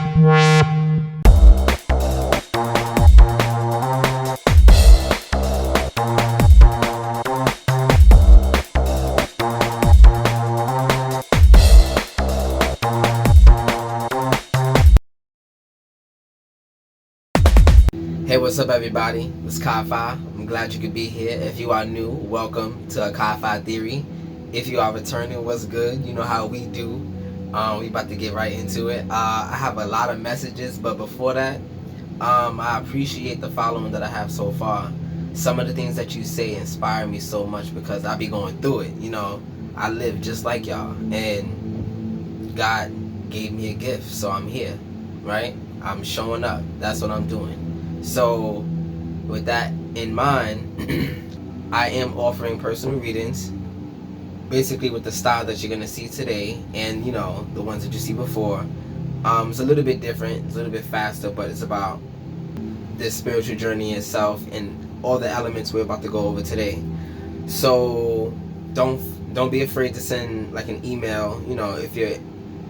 Hey, what's up everybody? It's KyFy. I'm glad you could be here. If you are new, welcome to a KyFy Theory. If you are returning, what's good? You know how we do. We about to get right into it. I have a lot of messages, but before that, I appreciate the following that I have so far. Some of the things that you say inspire me so much because I be going through it. You know, I live just like y'all, and God gave me a gift, so I'm here, right? I'm showing up. That's what I'm doing. So with that in mind, I am offering personal readings, basically with the style that you're going to see today, and you know, the ones that you see before. It's a little bit different, it's a little bit faster, but it's about the spiritual journey itself and all the elements we're about to go over today. So don't be afraid to send like an email, you know, if you're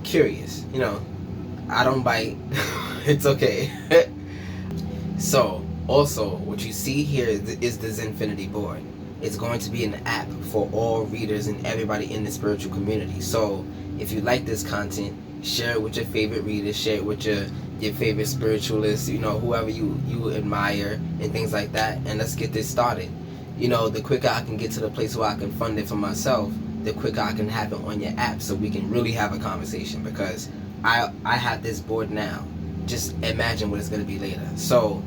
curious. You know, I don't bite. It's okay. So, also, what you see here is the Zin-Finity Board. It's going to be an app for all readers and everybody in the spiritual community. So, if you like this content, share it with your favorite readers, share it with your favorite spiritualists, you know, whoever you admire and things like that, and let's get this started. You know, the quicker I can get to the place where I can fund it for myself, the quicker I can have it on your app so we can really have a conversation, because I have this board now. Just imagine what it's going to be later. So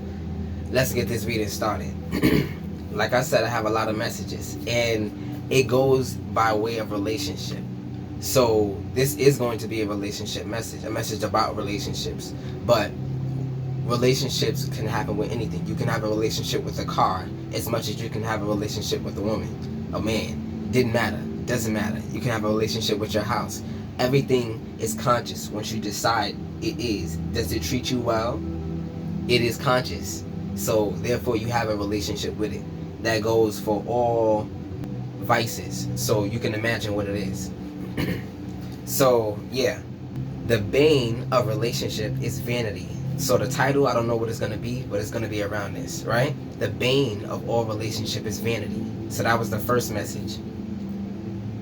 let's get this reading started. Like I said, I have a lot of messages, and it goes by way of relationship. So this is going to be a relationship message, a message about relationships. But relationships can happen with anything. You can have a relationship with a car as much as you can have a relationship with a woman, a man. Didn't matter. Doesn't matter. You can have a relationship with your house. Everything is conscious once you decide it is. Does it treat you well? It is conscious. So therefore you have a relationship with it. That goes for all vices. So you can imagine what it is. So yeah, the bane of relationship is vanity. So the title, I don't know what it's going to be, but it's going to be around this, right? The bane of all relationship is vanity. So that was the first message.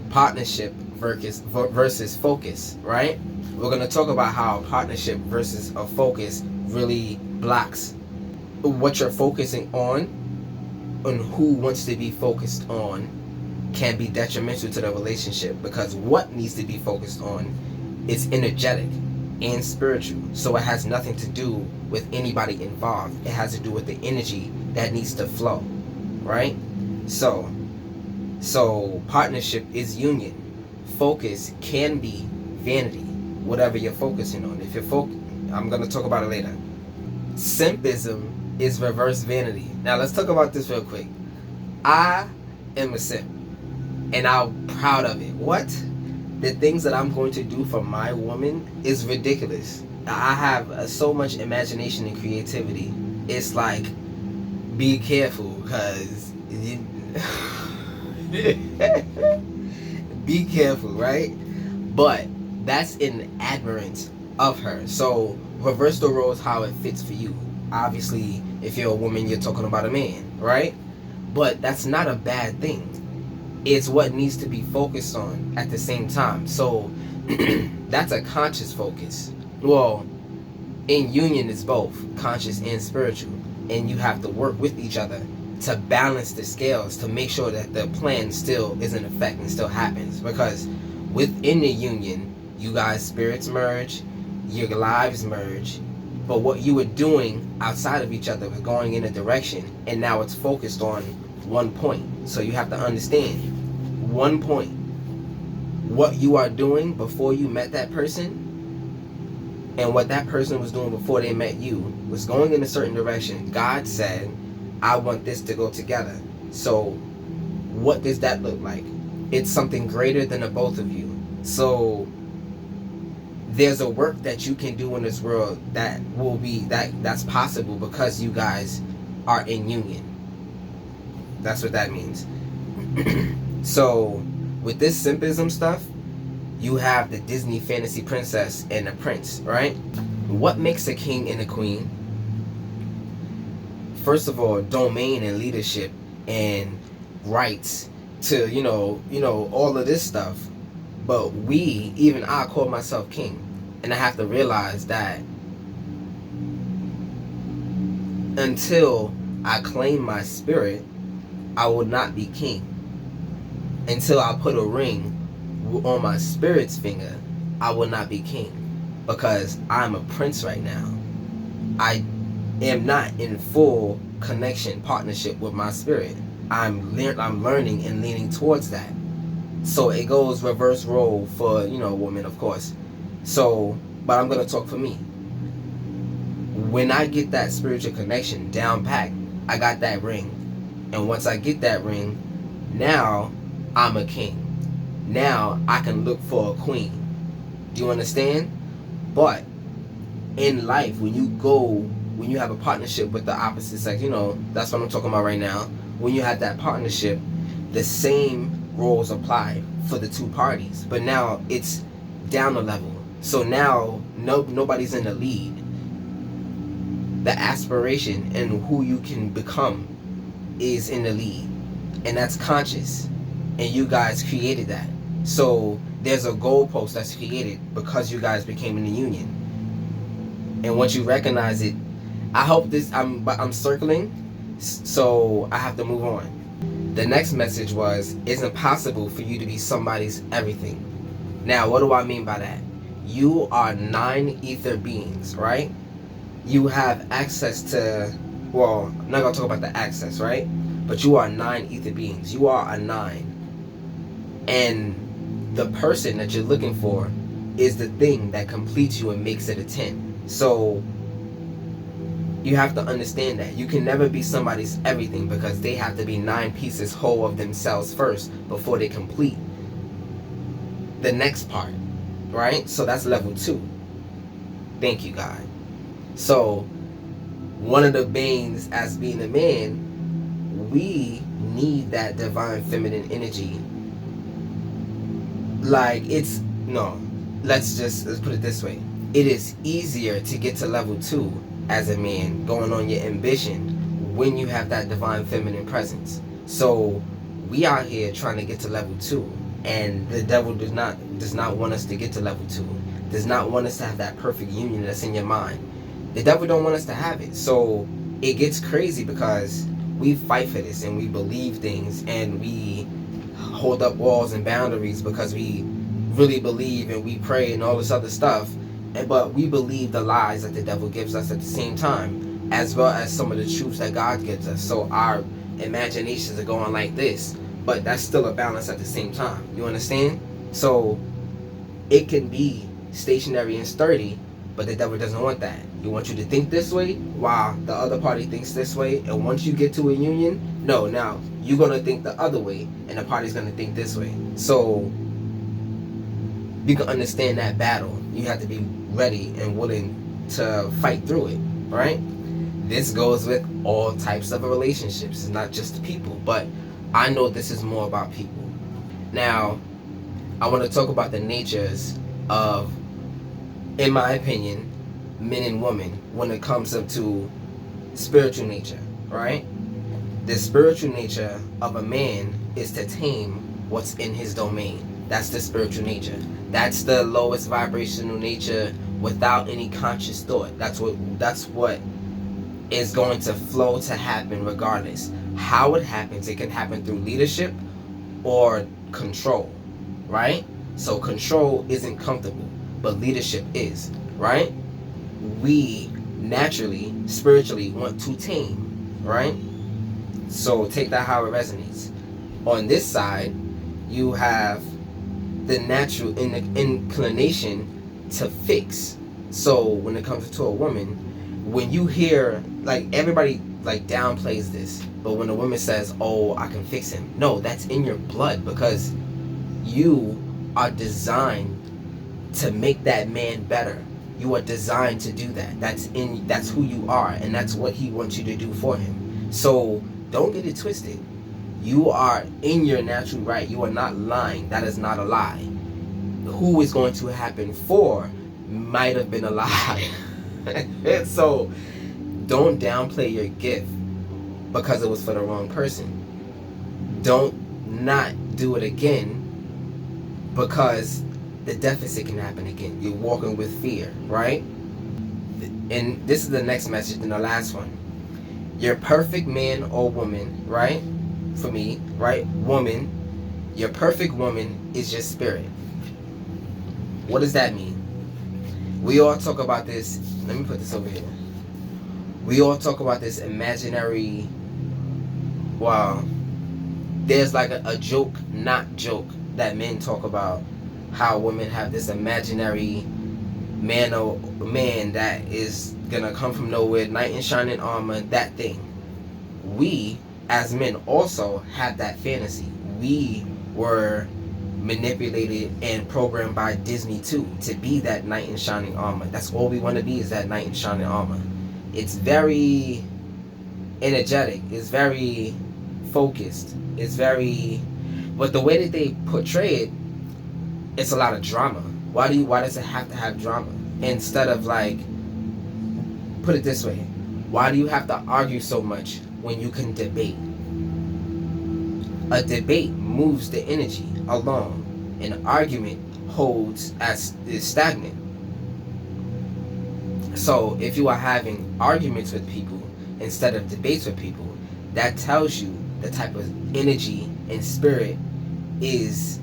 Partnership versus focus, right? We're going to talk about how partnership versus a focus really blocks what you're focusing on, and who wants to be focused on can be detrimental to the relationship, because what needs to be focused on is energetic and spiritual. So it has nothing to do with anybody involved. It has to do with the energy that needs to flow, right? So partnership is union. Focus can be vanity, whatever you're focusing on. If you're I'm going to talk about it later. Simpism is reverse vanity. Now let's talk about this real quick. I am a simp, and I'm proud of it. What? The things that I'm going to do for my woman is ridiculous. I have so much imagination and creativity. It's like, be careful, because be careful, right? But that's an admirance of her. So reverse the roles how it fits for you. Obviously, if you're a woman, you're talking about a man, right? But that's not a bad thing. It's what needs to be focused on at the same time. So that's a conscious focus. Well, in union it's both conscious and spiritual, and you have to work with each other to balance the scales to make sure that the plan still is in effect and still happens. Because within the union, you guys' spirits merge, your lives merge, but what you were doing outside of each other was going in a direction, and now it's focused on one point. So you have to understand one point. What you are doing before you met that person, and what that person was doing before they met you, was going in a certain direction. God said, I want this to go together. So what does that look like? It's something greater than the both of you. So there's a work that you can do in this world that will be that's possible because you guys are in union. That's what that means. So with this simpism stuff, you have the Disney fantasy princess and the prince, right? What makes a king and a queen? First of all, domain and leadership and rights to, all of this stuff. But even I call myself king. And I have to realize that until I claim my spirit, I will not be king. Until I put a ring on my spirit's finger, I will not be king. Because I'm a prince right now. I am not in full connection, partnership with my spirit. I'm learning and leaning towards that. So it goes reverse role for, women, of course. So, but I'm going to talk for me. When I get that spiritual connection down pat, I got that ring. And once I get that ring, now I'm a king. Now I can look for a queen. Do you understand? But in life, when you have a partnership with the opposite sex, that's what I'm talking about right now. When you have that partnership, the same roles apply for the two parties. But now it's down a level. So now nobody's in the lead. The aspiration and who you can become is in the lead. And that's conscious. And you guys created that. So there's a goalpost that's created because you guys became in a union. And once you recognize it, I hope I'm circling, so I have to move on. The next message was, it's impossible for you to be somebody's everything. Now, what do I mean by that? You are 9 ether beings, right? You have access to, well, I'm not going to talk about the access, right? But you are 9 ether beings. You are a 9. And the person that you're looking for is the thing that completes you and makes it a 10. So you have to understand that you can never be somebody's everything, because they have to be 9 pieces whole of themselves first before they complete the next part, right? So that's level 2. Thank you, God. So one of the banes as being a man, we need that divine feminine energy. Like, let's put it this way. It is easier to get to level 2 as a man, going on your ambition, when you have that divine feminine presence. So we out here trying to get to level 2, and the devil does not want us to get to level 2. Does not want us to have that perfect union that's in your mind. The devil don't want us to have it. So it gets crazy because we fight for this and we believe things and we hold up walls and boundaries because we really believe and we pray and all this other stuff. But we believe the lies that the devil gives us at the same time, as well as some of the truths that God gives us. So our imaginations are going like this, but that's still a balance at the same time. You understand? So it can be stationary and sturdy, but the devil doesn't want that. He wants you to think this way while the other party thinks this way. And once you get to a union, now you're going to think the other way and the party's going to think this way. So you can understand that battle. You have to be ready and willing to fight through it, right? This goes with all types of relationships. It's not just people, but I know this is more about people. Now, I want to talk about the natures of, in my opinion, men and women when it comes up to spiritual nature, right? The spiritual nature of a man is to tame what's in his domain. That's the spiritual nature. That's the lowest vibrational nature without any conscious thought. That's what is going to flow to happen regardless. How it happens, it can happen through leadership or control, right? So control isn't comfortable, but leadership is, right? We naturally, spiritually want to tame, right? So take that how it resonates. On this side, you have the natural inclination to fix. So when it comes to a woman, when you hear, like, everybody like downplays this, but when a woman says, "Oh, I can fix him," no, that's in your blood, because you are designed to make that man better. You are designed to do that. That's who you are, and that's what he wants you to do for him. So don't get it twisted. You are in your natural right. You are not lying. That is not a lie. Who is going to happen for might have been a lie. So don't downplay your gift because it was for the wrong person. Don't not do it again because the deficit can happen again. You're walking with fear, right? And this is the next message and the last one. Your perfect man or woman, right? For me, right? Woman, your perfect woman is your spirit. What does that mean? We all talk about this. Let me put this over here. We all talk about this imaginary, wow, there's like a joke, not joke, that men talk about how women have this imaginary man that is gonna come from nowhere, knight in shining armor, that thing. We as men also have that fantasy. We were manipulated and programmed by Disney too to be that knight in shining armor. That's all we want to be, is that knight in shining armor. It's very energetic, it's very focused, it's very, but the way that they portray it, it's a lot of drama. Why does it have to have drama? Instead of, like, put it this way, why do you have to argue so much when you can debate? A debate moves the energy along. An argument holds as is stagnant. So if you are having arguments with people instead of debates with people, that tells you the type of energy and spirit is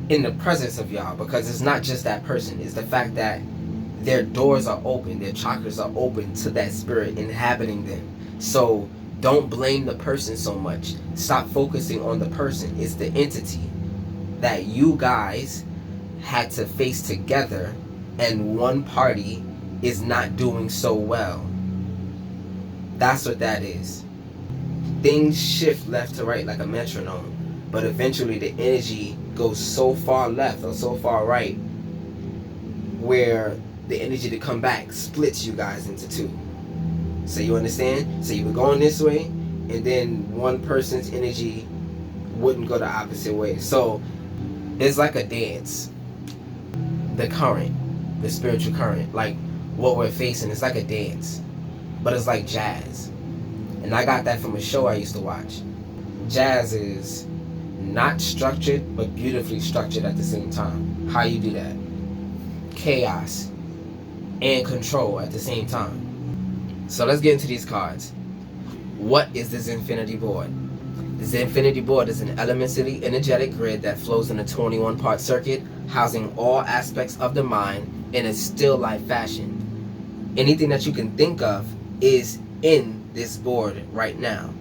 in the presence of y'all, because it's not just that person, it's the fact that their doors are open, their chakras are open to that spirit inhabiting them. So don't blame the person so much. Stop focusing on the person. It's the entity that you guys had to face together, and one party is not doing so well. That's what that is. Things shift left to right like a metronome, but eventually the energy goes so far left or so far right where the energy to come back splits you guys into two. So you understand? So you were going this way, and then one person's energy wouldn't go the opposite way. So it's like a dance. The current, the spiritual current, like what we're facing, it's like a dance, but it's like jazz. And I got that from a show I used to watch. Jazz is not structured, but beautifully structured at the same time. How you do that? Chaos and control at the same time. So let's get into these cards. What is the Zin-Finity Board? The Zin-Finity Board is an elementally energetic grid that flows in a 21-part circuit, housing all aspects of the mind in a still life fashion. Anything that you can think of is in this board right now.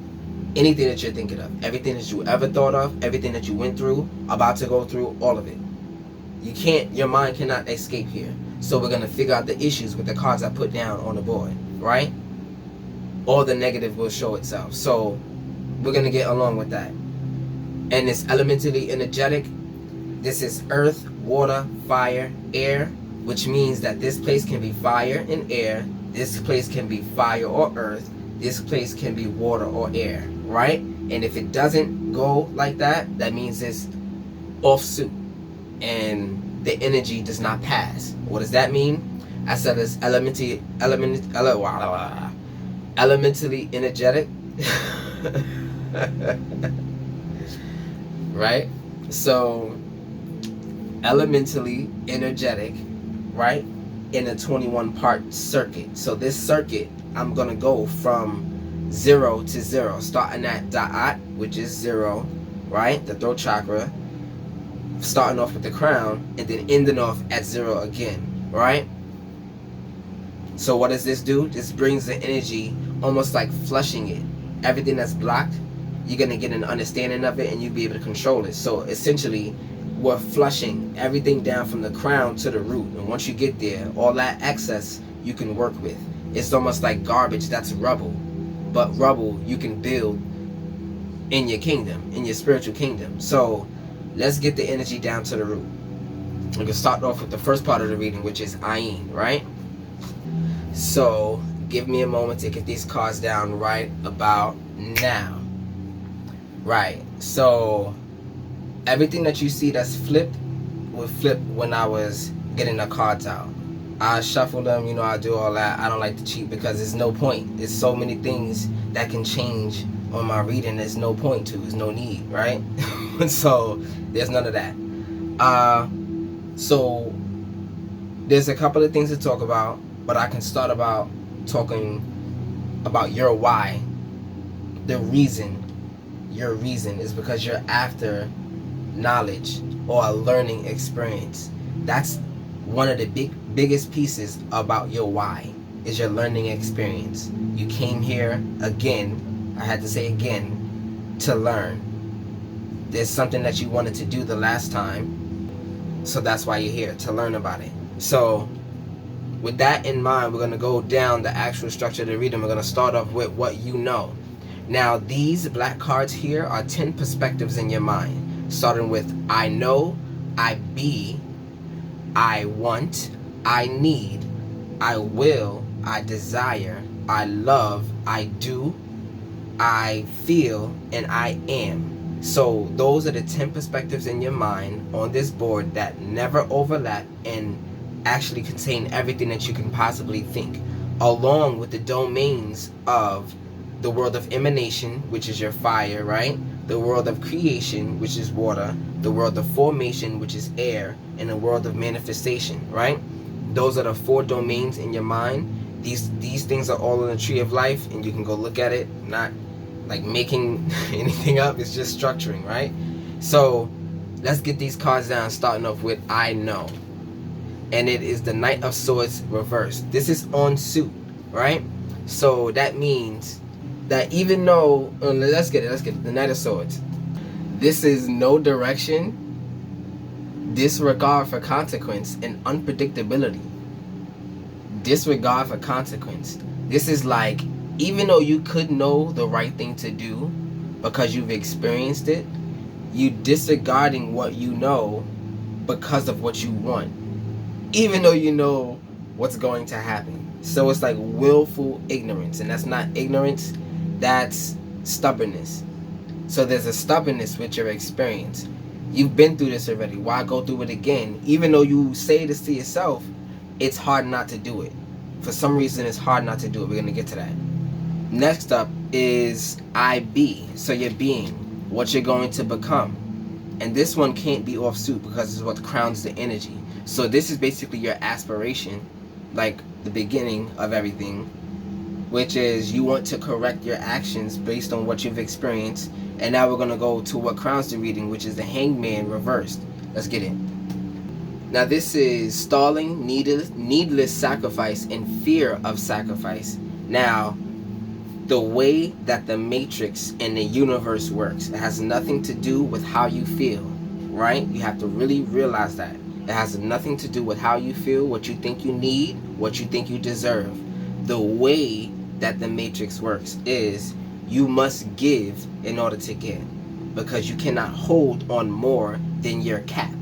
Anything that you're thinking of, everything that you ever thought of, everything that you went through, about to go through, all of it. Your mind cannot escape here. So we're going to figure out the issues with the cards I put down on the board, right? All the negative will show itself. So we're going to get along with that. And it's elementally energetic. This is earth, water, fire, air, which means that this place can be fire and air. This place can be fire or earth. This place can be water or air, right? And if it doesn't go like that, that means it's off suit and the energy does not pass. What does that mean? I said it's elementally energetic. Right? So elementally energetic, right? In a 21-part circuit. So this circuit, I'm gonna go from 0 to 0, starting at da'at, which is 0, right? The throat chakra, starting off with the crown, and then ending off at 0 again, right? So what does this do? This brings the energy, almost like flushing it. Everything that's blocked, you're gonna get an understanding of it, and you'll be able to control it. So essentially, we're flushing everything down from the crown to the root, and once you get there, all that excess you can work with. It's almost like garbage that's rubble, but rubble you can build in your kingdom, in your spiritual kingdom. So let's get the energy down to the root. We can start off with the first part of the reading, which is Ayin, right? So give me a moment to get these cards down right about now. Right, so everything that you see that's flipped will flip when I was getting the cards out. I shuffle them, you know, I do all that. I don't like to cheat because there's no point. There's so many things that can change on my reading. There's no point to. There's no need, right? So there's none of that. So there's a couple of things to talk about, but I can start about talking about your why. The reason, your reason is because you're after knowledge or a learning experience. That's one of the biggest pieces about your why, is your learning experience. You came here again, I had to say again, to learn. There's something that you wanted to do the last time, so that's why you're here, to learn about it. So with that in mind, we're going to go down the actual structure of the reading. We're going to start off with what you know. Now, these black cards here are 10 perspectives in your mind, starting with I know, I be, I want, I need, I will, I desire, I love, I do, I feel, and I am. So those are the 10 perspectives in your mind on this board that never overlap and actually contain everything that you can possibly think, along with the domains of the world of emanation, which is your fire, right? The world of creation, which is water, the world of formation, which is air, and the world of manifestation, right? Those are the 4 domains in your mind. These things are all in the tree of life, and you can go look at it, not like making anything up, it's just structuring, right? So let's get these cards down, starting off with I know. And it is the Knight of Swords reversed. This is on suit, right? So that means that even though, let's get it, the Knight of Swords. This is no direction, disregard for consequence, and unpredictability. Disregard for consequence. This is like, even though you could know the right thing to do because you've experienced it, you disregarding what you know because of what you want, even though you know what's going to happen. So it's like willful ignorance, and that's not ignorance, that's stubbornness. So there's a stubbornness with your experience. You've been through this already. Why go through it again? Even though you say this to yourself, it's hard not to do it. For some reason, it's hard not to do it. We're going to get to that. Next up is I be. So your being, what you're going to become. And this one can't be off suit because it's what crowns the energy. So this is basically your aspiration, like the beginning of everything, which is you want to correct your actions based on what you've experienced. And now we're going to go to what crowns the reading, which is the Hangman reversed. Let's get it. Now this is stalling, needless sacrifice, and fear of sacrifice. Now, the way that the matrix and the universe works, it has nothing to do with how you feel, right? You have to really realize that. It has nothing to do with how you feel, what you think you need, what you think you deserve. The way that the matrix works is you must give in order to get, because you cannot hold on more than your cap.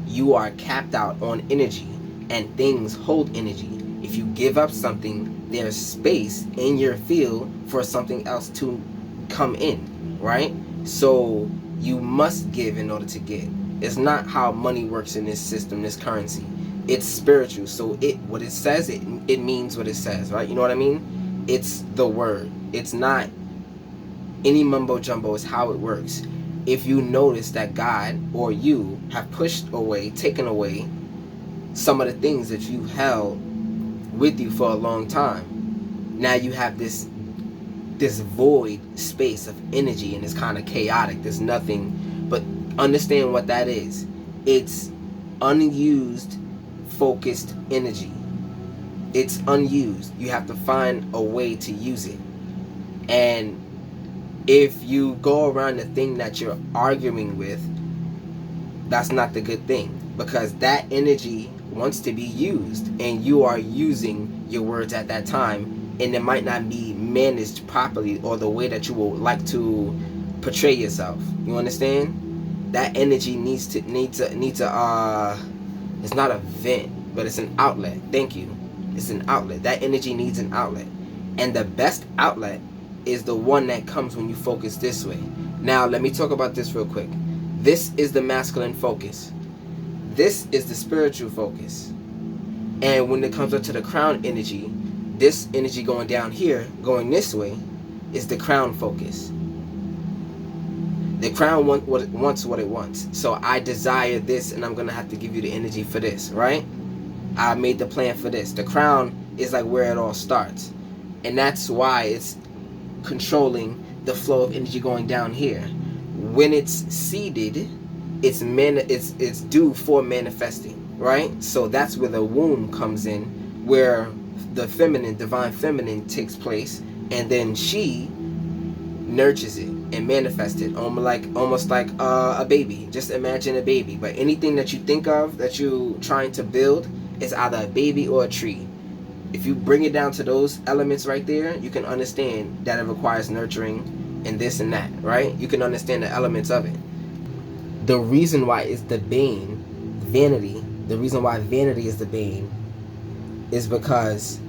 You are capped out on energy, and things hold energy. If you give up something, there's space in your field for something else to come in, right? So you must give in order to get. It's not how money works in this system, this currency. It's spiritual. So what it says, it means what it says, right? You know what I mean? It's the word. It's not any mumbo jumbo. It's how it works. If you notice that God or you have pushed away, taken away some of the things that you held with you for a long time, now you have this void space of energy, and it's kind of chaotic. There's nothing, but understand what that is. It's unused, focused energy. It's unused. You have to find a way to use it. And if you go around the thing that you're arguing with, that's not the good thing, because that energy wants to be used, and you are using your words at that time, and it might not be managed properly or the way that you would like to portray yourself. You understand? That energy needs to it's not a vent, but it's an outlet. Thank you. It's an outlet. That energy needs an outlet, and the best outlet is the one that comes when you focus this way. Now let me talk about this real quick. This is the masculine focus. This is the spiritual focus. And when it comes up to the crown energy, this energy going down here, going this way, is the crown focus. The crown wants what it wants. So I desire this, and I'm going to have to give you the energy for this, right? I made the plan for this. The crown is like where it all starts. And that's why it's controlling the flow of energy going down here. When it's seeded, it's due for manifesting, right? So that's where the womb comes in, where the feminine, divine feminine takes place, and then she nurtures it and manifests it, almost like a baby. Just imagine a baby. But anything that you think of that you're trying to build is either a baby or a tree. If you bring it down to those elements right there, you can understand that it requires nurturing and this and that, right? You can understand the elements of it. The reason why it's the bane, vanity, the reason why vanity is the bane is because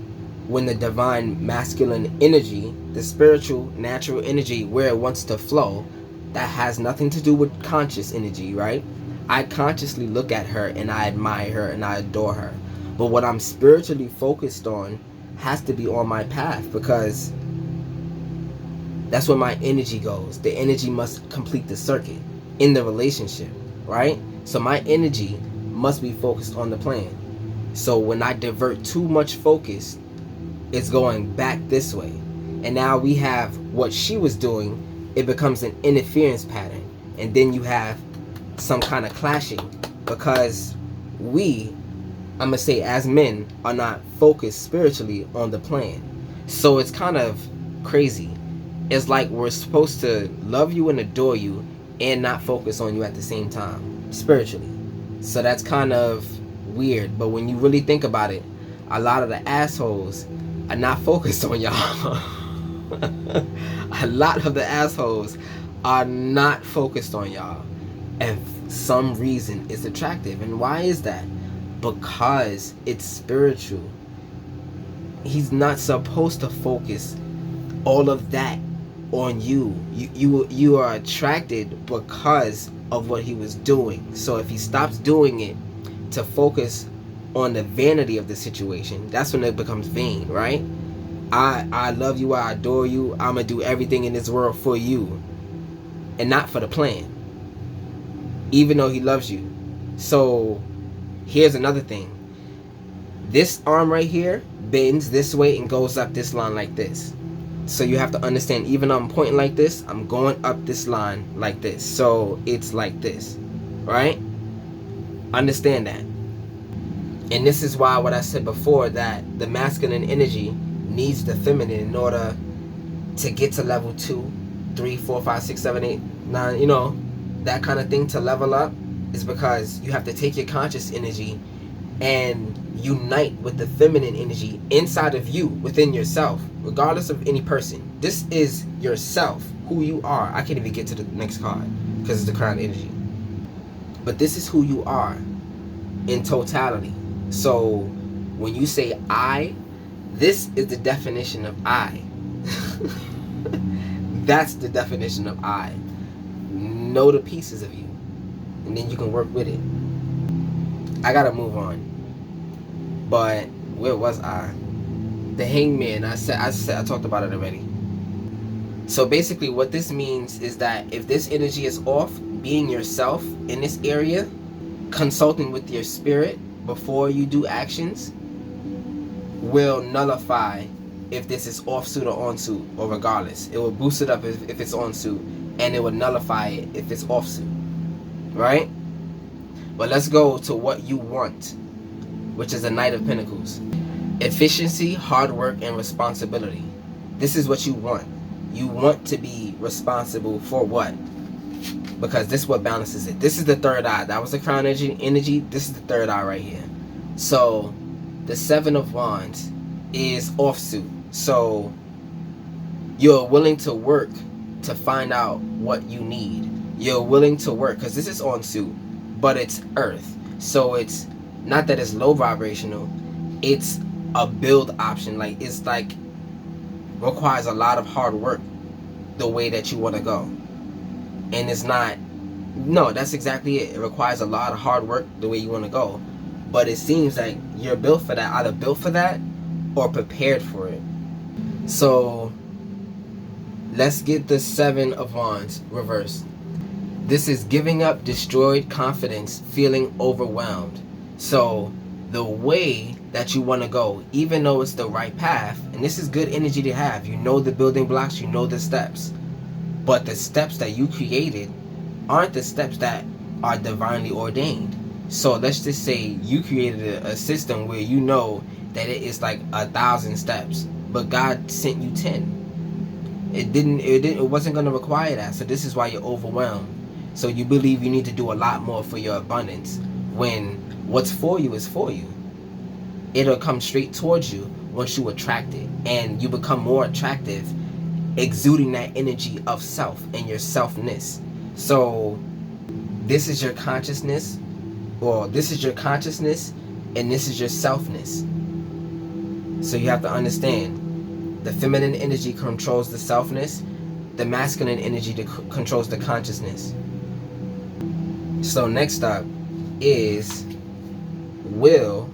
when the divine masculine energy, the spiritual natural energy where it wants to flow, that has nothing to do with conscious energy, right? I consciously look at her and I admire her and I adore her. But what I'm spiritually focused on has to be on my path, because that's where my energy goes. The energy must complete the circuit in the relationship, right? So my energy must be focused on the plan. So when I divert too much focus, it's going back this way. And now we have what she was doing, it becomes an interference pattern. And then you have some kind of clashing, because we, I'm gonna say as men, are not focused spiritually on the plan. So it's kind of crazy. It's like we're supposed to love you and adore you and not focus on you at the same time, spiritually. So that's kind of weird. But when you really think about it, a lot of the assholes are not focused on y'all. A lot of the assholes are not focused on y'all. And for some reason it's attractive. And why is that? Because it's spiritual. He's not supposed to focus all of that on you. You are attracted because of what he was doing. So if he stops doing it to focus on the vanity of the situation, that's when it becomes vain, right? I love you, I adore you, I'm gonna do everything in this world for you and not for the plan, even though he loves you. So here's another thing. This arm right here bends this way and goes up this line like this. So you have to understand, even though I'm pointing like this, I'm going up this line like this. So it's like this, right? Understand that. And this is why what I said before, that the masculine energy needs the feminine in order to get to level 2, 3, 4, 5, 6, 7, 8, 9, you know, that kind of thing, to level up, is because you have to take your conscious energy and unite with the feminine energy inside of you, within yourself, regardless of any person. This is yourself, who you are. I can't even get to the next card because it's the crown energy. But this is who you are in totality. So when you say I, this is the definition of I. That's the definition of I. Know the pieces of you, and then you can work with it. I gotta move on. But where was I? The hangman. I talked about it already. So basically what this means is that if this energy is off, being yourself in this area, consulting with your spirit before you do actions, will nullify if this is off suit or on suit, or regardless. It will boost it up if it's on suit, and it will nullify it if it's off suit, right? But let's go to what you want, which is the Knight of Pentacles. Efficiency, hard work, and responsibility. This is what you want. You want to be responsible for what? Because this is what balances it. This is the third eye. That was the crown energy. This is the third eye right here. So the Seven of Wands is offsuit. So you're willing to work to find out what you need. You're willing to work, because this is on suit, but it's earth. So it's not that it's low vibrational. It's a build option. Like, it's like requires a lot of hard work the way that you want to go. And it's not, no, that's exactly it. It requires a lot of hard work the way you want to go. But it seems like you're built for that, either built for that or prepared for it. So let's get the 7 of Wands reversed. This is giving up, destroyed confidence, feeling overwhelmed. So the way that you want to go, even though it's the right path, and this is good energy to have, you know the building blocks, you know the steps, but the steps that you created aren't the steps that are divinely ordained. So let's just say you created a system where you know that it is like 1,000 steps, but God sent you 10. It wasn't going to require that. So this is why you're overwhelmed. So you believe you need to do a lot more for your abundance, when what's for you is for you. It'll come straight towards you once you attract it, and you become more attractive, exuding that energy of self and your selfness. So this is your consciousness, or this is your consciousness, and this is your selfness. So you have to understand, the feminine energy controls the selfness, the masculine energy controls the consciousness. So next up is will,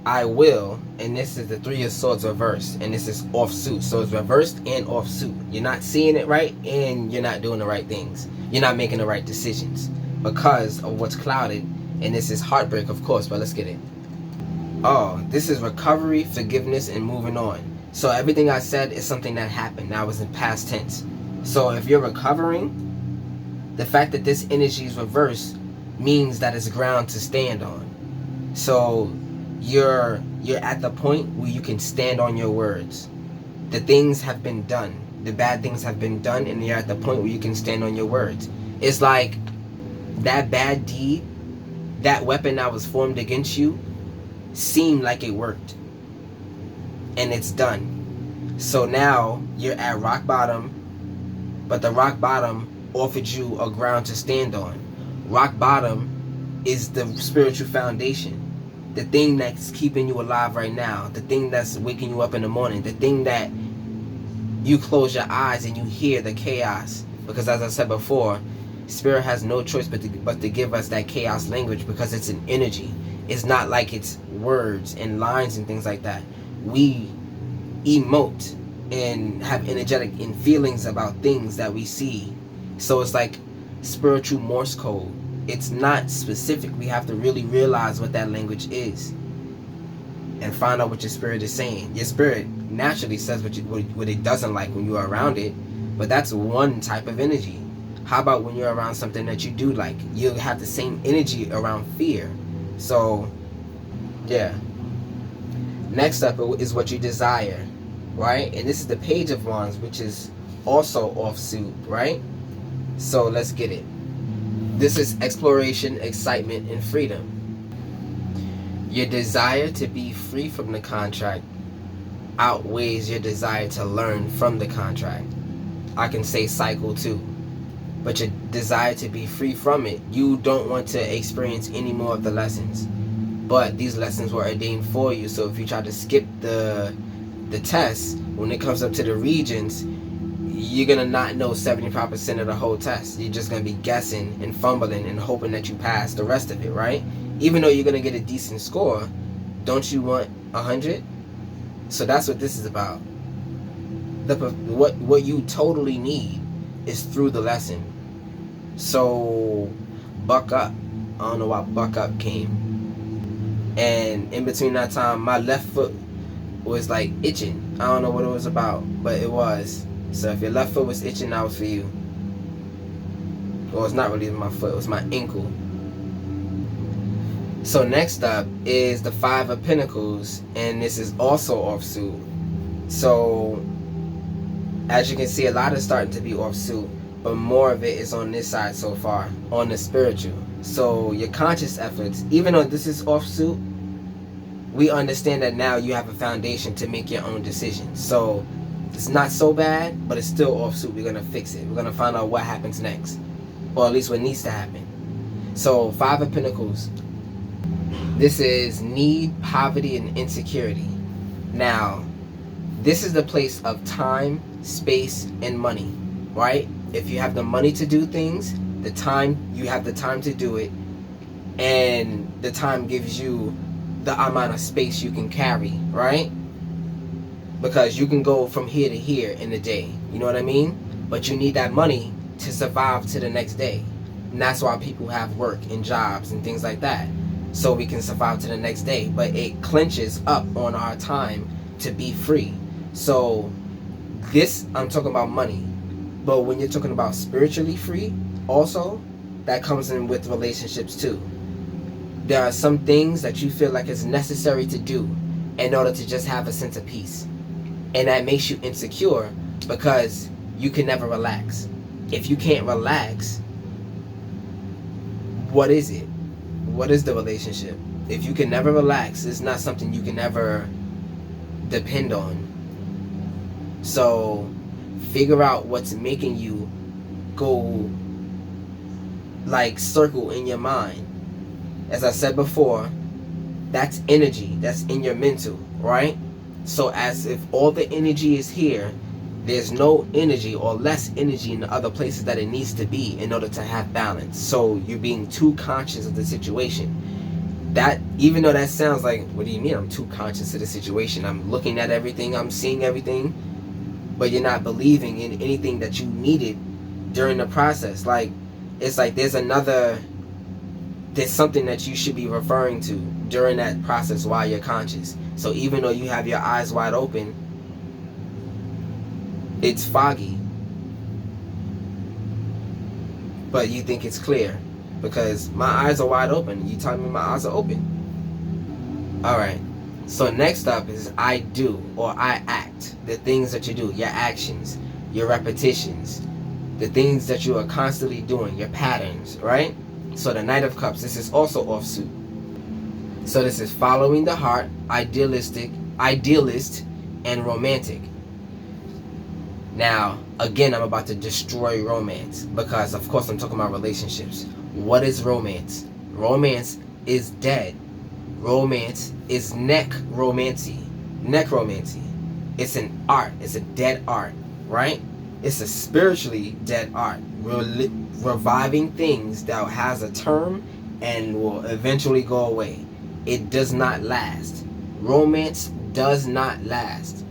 I will, and this is the 3 of Swords reversed, and this is off suit. So it's reversed and off suit. You're not seeing it right, and you're not doing the right things. You're not making the right decisions because of what's clouded, and this is heartbreak, of course, but let's get it. Oh, this is recovery, forgiveness, and moving on. So everything I said is something that happened. That was in past tense. So if you're recovering, the fact that this energy is reversed means that it's ground to stand on. So you're at the point where you can stand on your words. The things have been done. The bad things have been done, and you're at the point where you can stand on your words. It's like that bad deed, that weapon that was formed against you, seemed like it worked, and it's done. So now you're at rock bottom, but the rock bottom offered you a ground to stand on. Rock bottom is the spiritual foundation, the thing that's keeping you alive right now, the thing that's waking you up in the morning, the thing that you close your eyes and you hear the chaos. Because as I said before, Spirit has no choice but to give us that chaos language, because it's an energy. It's not like it's words and lines and things like that. We emote and have energetic and feelings about things that we see. So it's like spiritual Morse code. It's not specific. We have to really realize what that language is and find out what your spirit is saying. Your spirit naturally says what it doesn't like when you are around it, but that's one type of energy. How about when you're around something that you do like? You'll have the same energy around fear. So yeah. Next up is what you desire, right? And this is the Page of Wands, which is also offsuit, right? So let's get it. This is exploration, excitement, and freedom. Your desire to be free from the contract outweighs your desire to learn from the contract. I can say cycle too. But your desire to be free from it, you don't want to experience any more of the lessons. But these lessons were ordained for you. So if you try to skip the test, when it comes up to the regions, you're going to not know 75% of the whole test. You're just going to be guessing and fumbling and hoping that you pass the rest of it, right? Even though you're going to get a decent score, don't you want 100? So that's what this is about. What you totally need is through the lesson. So buck up. I don't know why buck up came. And in between that time, my left foot was like itching. I don't know what it was about, but it was. So if your left foot was itching, that was for you. Well, it's not really my foot, it was my ankle. So next up is the 5 of Pentacles, and this is also offsuit. So as you can see, a lot is starting to be offsuit, but more of it is on this side so far, on the spiritual. So your conscious efforts, even though this is offsuit, we understand that now you have a foundation to make your own decisions. So it's not so bad, but it's still offsuit. We're going to fix it. We're going to find out what happens next, or at least what needs to happen. So 5 of Pentacles, this is need, poverty, and insecurity. Now, this is the place of time, space, and money, right? If you have the money to do things, the time, you have the time to do it, and the time gives you the amount of space you can carry, right? Because you can go from here to here in a day, you know what I mean? But you need that money to survive to the next day. And that's why people have work and jobs and things like that, so we can survive to the next day. But it clenches up on our time to be free. So this, I'm talking about money. But when you're talking about spiritually free, also, that comes in with relationships too. There are some things that you feel like is necessary to do in order to just have a sense of peace. And that makes you insecure because you can never relax. If you can't relax, what is it? What is the relationship? If you can never relax, it's not something you can ever depend on. So figure out what's making you go like circle in your mind. As I said before, that's energy. That's in your mental, right? So as if all the energy is here, there's no energy or less energy in the other places that it needs to be in order to have balance. So you're being too conscious of the situation. That, even though that sounds like, what do you mean I'm too conscious of the situation? I'm looking at everything, I'm seeing everything, but you're not believing in anything that you needed during the process. Like, it's like there's something that you should be referring to during that process while you're conscious. So even though you have your eyes wide open, it's foggy, but you think it's clear because my eyes are wide open. You telling me my eyes are open. Alright, so next up is I do or I act. The things that you do, your actions, your repetitions, the things that you are constantly doing, your patterns, right? So the Knight of Cups, this is also offsuit. So this is following the heart, idealist, and romantic. Now, again, I'm about to destroy romance because, of course, I'm talking about relationships. What is romance? Romance is dead. Romance is necromancy. It's an art. It's a dead art, right? It's a spiritually dead art. Reviving things that has a term and will eventually go away. It does not last. Romance does not last.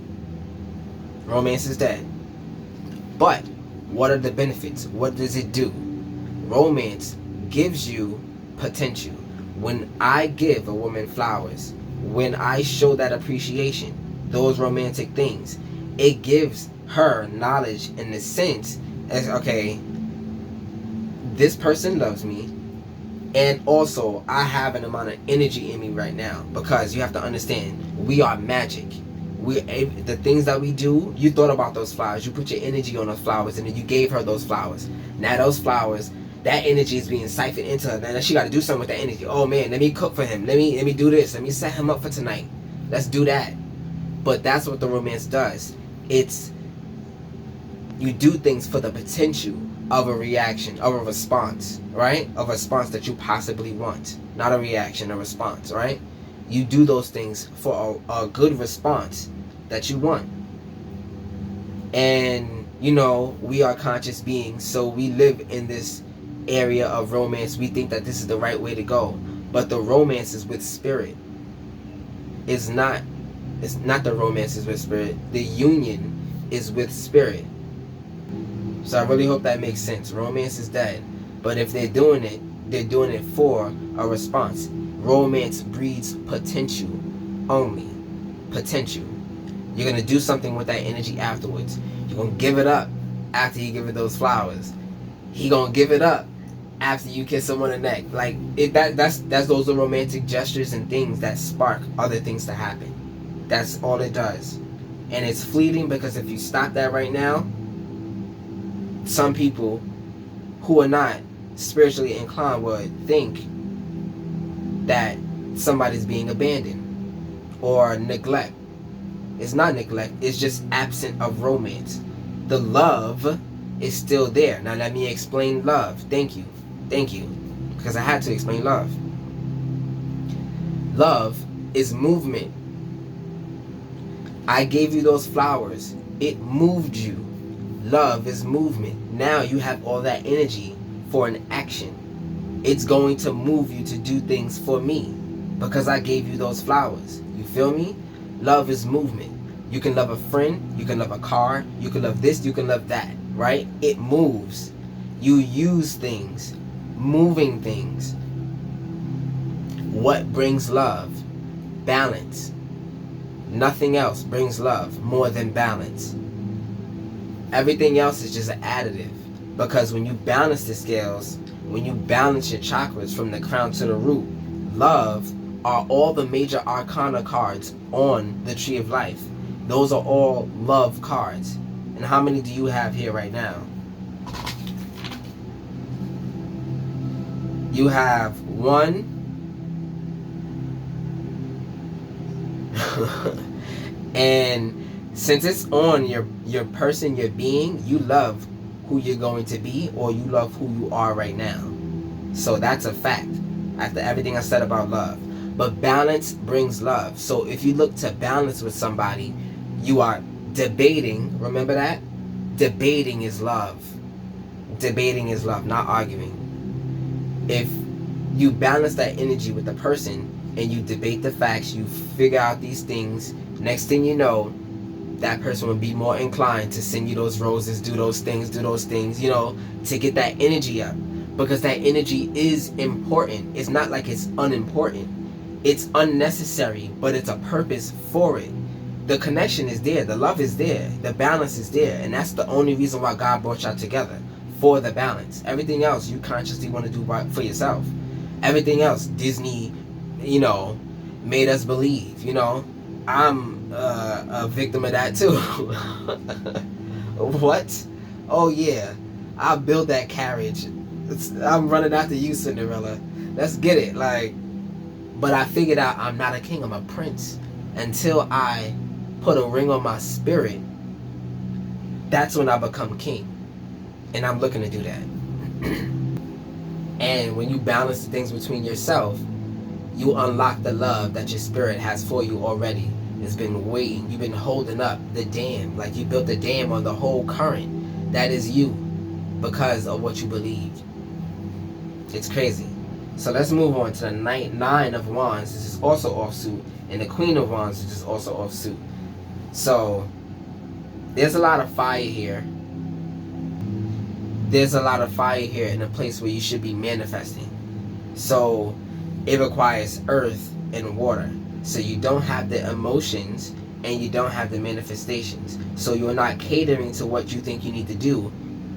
Romance is dead. But what are the benefits? What does it do? Romance gives you potential. When I give a woman flowers, when I show that appreciation, those romantic things, it gives her knowledge in the sense as, okay, this person loves me, and also I have an amount of energy in me right now, because you have to understand, we are magic. The things that we do, you thought about those flowers, you put your energy on those flowers, and then you gave her those flowers. Now those flowers, that energy is being siphoned into her. Now she got to do something with that energy. Oh man, let me cook for him. Let me do this. Let me set him up for tonight. Let's do that. But that's what the romance does. It's, you do things for the potential of a reaction, of a response, right? Of a response that you possibly want. Not a reaction, a response, right? You do those things for a good response that you want. And, you know, we are conscious beings, so we live in this area of romance. We think that this is the right way to go. But the romance is with spirit. It's not the romance is with spirit. The union is with spirit. So I really hope that makes sense. Romance is dead. But if they're doing it for a response. Romance breeds potential only. Potential. You're going to do something with that energy afterwards. You're going to give it up after you give it those flowers. He going to give it up after you kiss him on the neck. Like, that's those are romantic gestures and things that spark other things to happen. That's all it does. And it's fleeting, because if you stop that right now, some people who are not spiritually inclined would think that somebody's being abandoned or neglect. It's not neglect, it's just absent of romance. The love is still there. Now let me explain love. Thank you, because I had to explain love. Love is movement. I gave you those flowers, it moved you. Love is movement. Now you have all that energy for an action. It's going to move you to do things for me. because I gave you those flowers. You feel me? Love is movement. You can love a friend, you can love a car, you can love this, you can love that, right? It moves. You use things, moving things. What brings love? Balance. Nothing else brings love more than balance. Everything else is just an additive, because when you balance the scales, when you balance your chakras from the crown to the root, love are all the major arcana cards on the Tree of Life. Those are all love cards. And how many do you have here right now? You have 1. And since it's on your person, your being, you love who you're going to be, or you love who you are right now. So that's a fact after everything I said about love. But balance brings love. So if you look to balance with somebody, you are debating. Remember that? Debating is love. Debating is love, not arguing. If you balance that energy with the person and you debate the facts, you figure out these things, next thing you know, that person will be more inclined to send you those roses, do those things, you know, to get that energy up. Because that energy is important. It's not like it's unimportant. It's unnecessary, but it's a purpose for it. The connection is there. The love is there. The balance is there. And that's the only reason why God brought y'all together, for the balance. Everything else you consciously want to do for yourself. Everything else, Disney, you know, made us believe, you know. I'm a victim of that too. What? Oh yeah, I'll build that carriage. I'm running after you, Cinderella. Let's get it. Like, but I figured out I'm not a king, I'm a prince. Until I put a ring on my spirit, that's when I become king. And I'm looking to do that. And when you balance the things between yourself, you unlock the love that your spirit has for you already. It's been waiting. You've been holding up the dam. Like you built a dam on the whole current. That is you, because of what you believed. It's crazy. So let's move on to the Nine of Wands. This is also offsuit. And the Queen of Wands, which is also offsuit. So there's a lot of fire here. There's a lot of fire here in a place where you should be manifesting. So it requires earth and water. So you don't have the emotions and you don't have the manifestations. So you're not catering to what you think you need to do.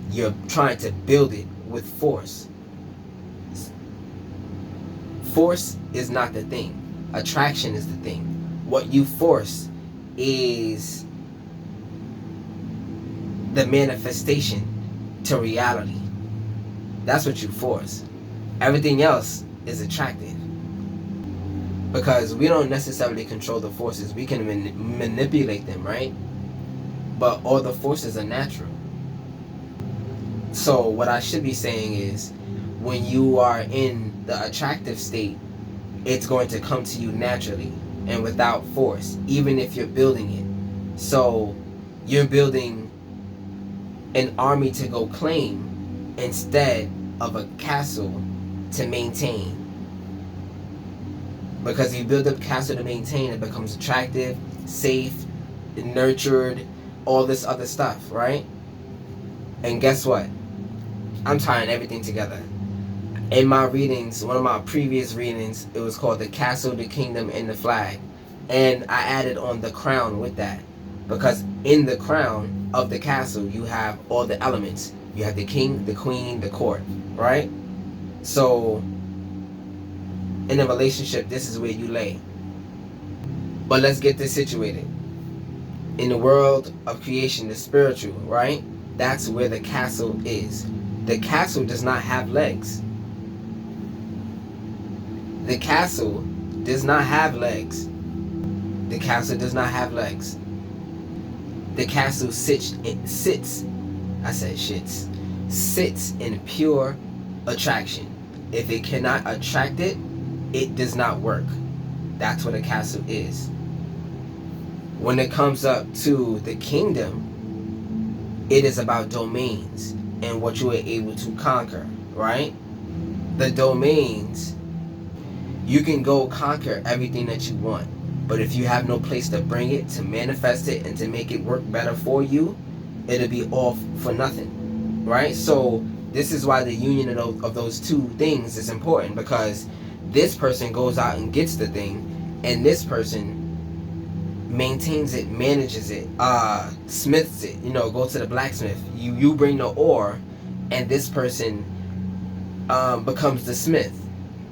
You're trying to build it with force. Force is not the thing. Attraction is the thing. What you force is the manifestation to reality. That's what you force. Everything else is attractive. Because we don't necessarily control the forces. We can manipulate them, right? But all the forces are natural. So what I should be saying is, when you are in the attractive state, it's going to come to you naturally and without force, even if you're building it. So you're building an army to go claim instead of a castle to maintain. Because you build a castle to maintain, it becomes attractive, safe, nurtured, all this other stuff, right? And guess what? I'm tying everything together. In my readings, one of my previous readings, it was called The Castle, the Kingdom, and the Flag. And I added on the crown with that. Because in the crown of the castle, you have all the elements. You have the king, the queen, the court, right? So in a relationship, this is where you lay. But let's get this situated. In the world of creation, the spiritual, right? That's where the castle is. The castle does not have legs. The castle does not have legs. The castle does not have legs. The castle sits in pure attraction. If it cannot attract it, it does not work. That's what a castle is. When it comes up to the kingdom, it is about domains and what you are able to conquer, right? The domains, You can go conquer everything that you want, but if you have no place to bring it, to manifest it, and to make it work better for you, it'll be all for nothing, right? So this is why the union of those two things is important, because this person goes out and gets the thing, and this person maintains it, manages it, smiths it, go to the blacksmith. You bring the ore, and this person becomes the smith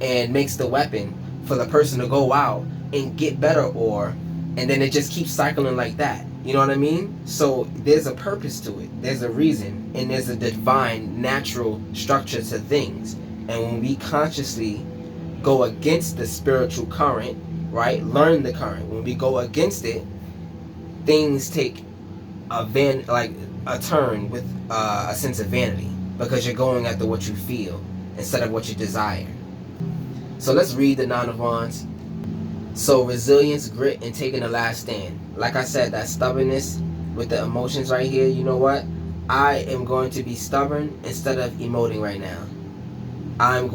and makes the weapon for the person to go out and get better ore, and then it just keeps cycling like that. You know what I mean? So there's a purpose to it, there's a reason, and there's a divine natural structure to things. And when we consciously go against the spiritual current, right, learn the current, when we go against it, things take a turn with a sense of vanity, because you're going after what you feel instead of what you desire. So let's read the Nine of Wands. So resilience, grit, and taking the last stand. Like I said, that stubbornness with the emotions right here, you know what? I am going to be stubborn instead of emoting right now. I'm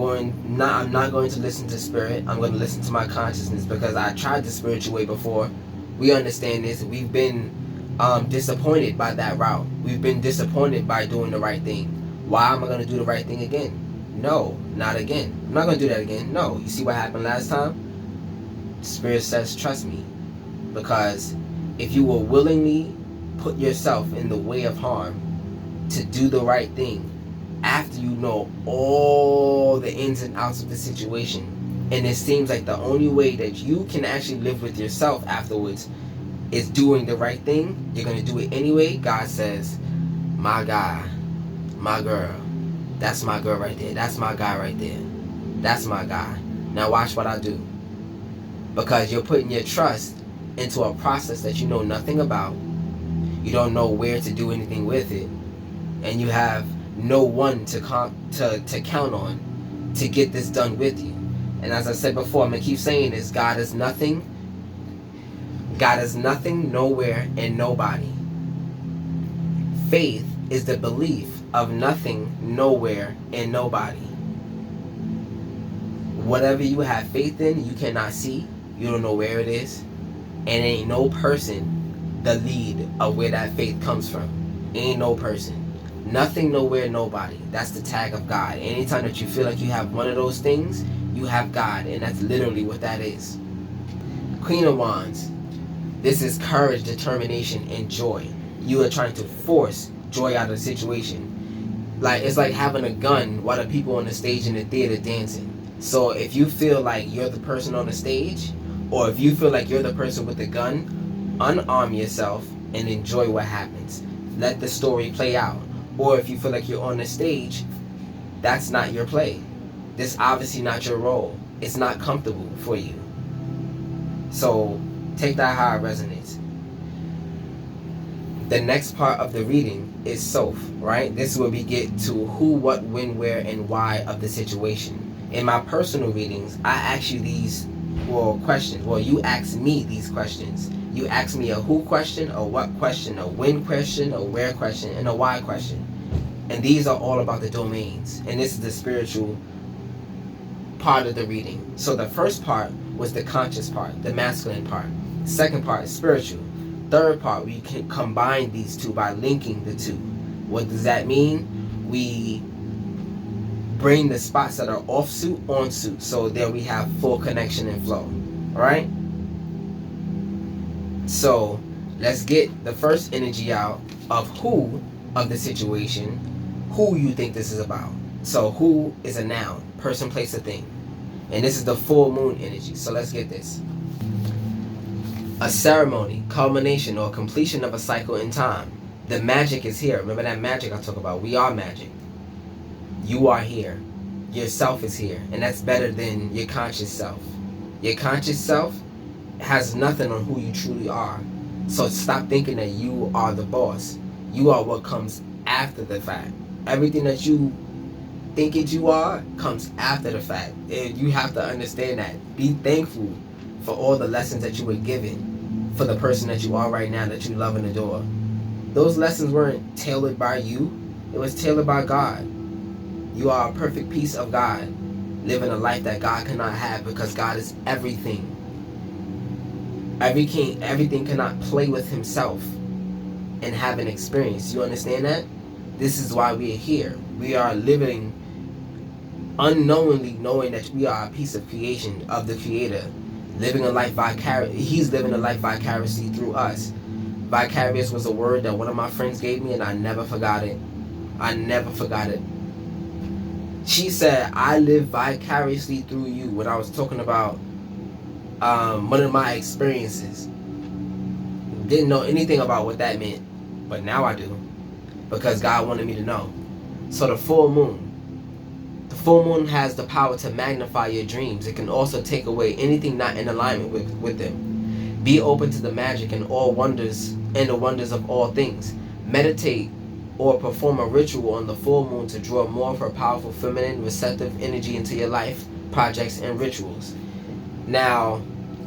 not going to listen to spirit. I'm going to listen to my consciousness, because I tried the spiritual way before. We understand this. We've been disappointed by that route. We've been disappointed by doing the right thing. Why am I going to do the right thing again? No, not again. I'm not going to do that again. No. You see what happened last time? Spirit says, trust me. Because if you will willingly put yourself in the way of harm to do the right thing, after you know all the ins and outs of the situation, and it seems like the only way that you can actually live with yourself afterwards is doing the right thing, you're going to do it anyway. God says, my guy, my girl, that's my girl right there, that's my guy right there, that's my guy. Now watch what I do. Because you're putting your trust into a process that you know nothing about, you don't know where to do anything with it, and you have no one to count on to get this done with you. And as I said before, I'm going to keep saying this, God is nothing, nowhere, and nobody. Faith is the belief of nothing, nowhere, and nobody. Whatever you have faith in, you cannot see, you don't know where it is, and ain't no person the lead of where that faith comes from. Ain't no person. Nothing, nowhere, nobody. That's the tag of God. Anytime that you feel like you have one of those things, you have God, and that's literally what that is. Queen of Wands. This is courage, determination, and joy. You are trying to force joy out of the situation. It's like having a gun while the people on the stage in the theater dancing. So if you feel like you're the person on the stage, or if you feel like you're the person with the gun, unarm yourself and enjoy what happens. Let the story play out. Or if you feel like you're on the stage, that's not your play. This obviously not your role. It's not comfortable for you. So take that how it resonates. The next part of the reading is Soph, right? This is where we get to who, what, when, where, and why of the situation. In my personal readings, I ask you these questions. Well, you ask me these questions. You ask me a who question, a what question, a when question, a where question, and a why question. And these are all about the domains. And this is the spiritual part of the reading. So the first part was the conscious part, the masculine part. Second part is spiritual. Third part, we can combine these two by linking the two. What does that mean? We bring the spots that are off suit on suit, so there we have full connection and flow. Alright? So let's get the first energy out of who of the situation, who you think this is about. So who is a noun, person, place, or thing. And this is the full moon energy. So let's get this. A ceremony, culmination, or completion of a cycle in time. The magic is here. Remember that magic I talk about? We are magic. You are here. Yourself is here. And that's better than your conscious self. Your conscious self has nothing on who you truly are. So stop thinking that you are the boss. You are what comes after the fact. Everything that you think it you are comes after the fact. And you have to understand that. Be thankful for all the lessons that you were given, for the person that you are right now that you love and adore. Those lessons weren't tailored by you. It was tailored by God. You are a perfect piece of God. living a life that God cannot have, because God is everything. Everything cannot play with himself and have an experience. You understand that? This is why we are here. We are living unknowingly, knowing that we are a piece of creation of the Creator, living a life He's living a life vicariously through us. Vicarious was a word that one of my friends gave me, and I never forgot it. I never forgot it. She said, I live vicariously through you, when I was talking about one of my experiences. Didn't know anything about what that meant, but now I do, because God wanted me to know. So the full moon. The full moon has the power to magnify your dreams. It can also take away anything not in alignment with them. Be open to the magic and all wonders and the wonders of all things. Meditate or perform a ritual on the full moon to draw more of her powerful feminine receptive energy into your life, projects, and rituals. Now,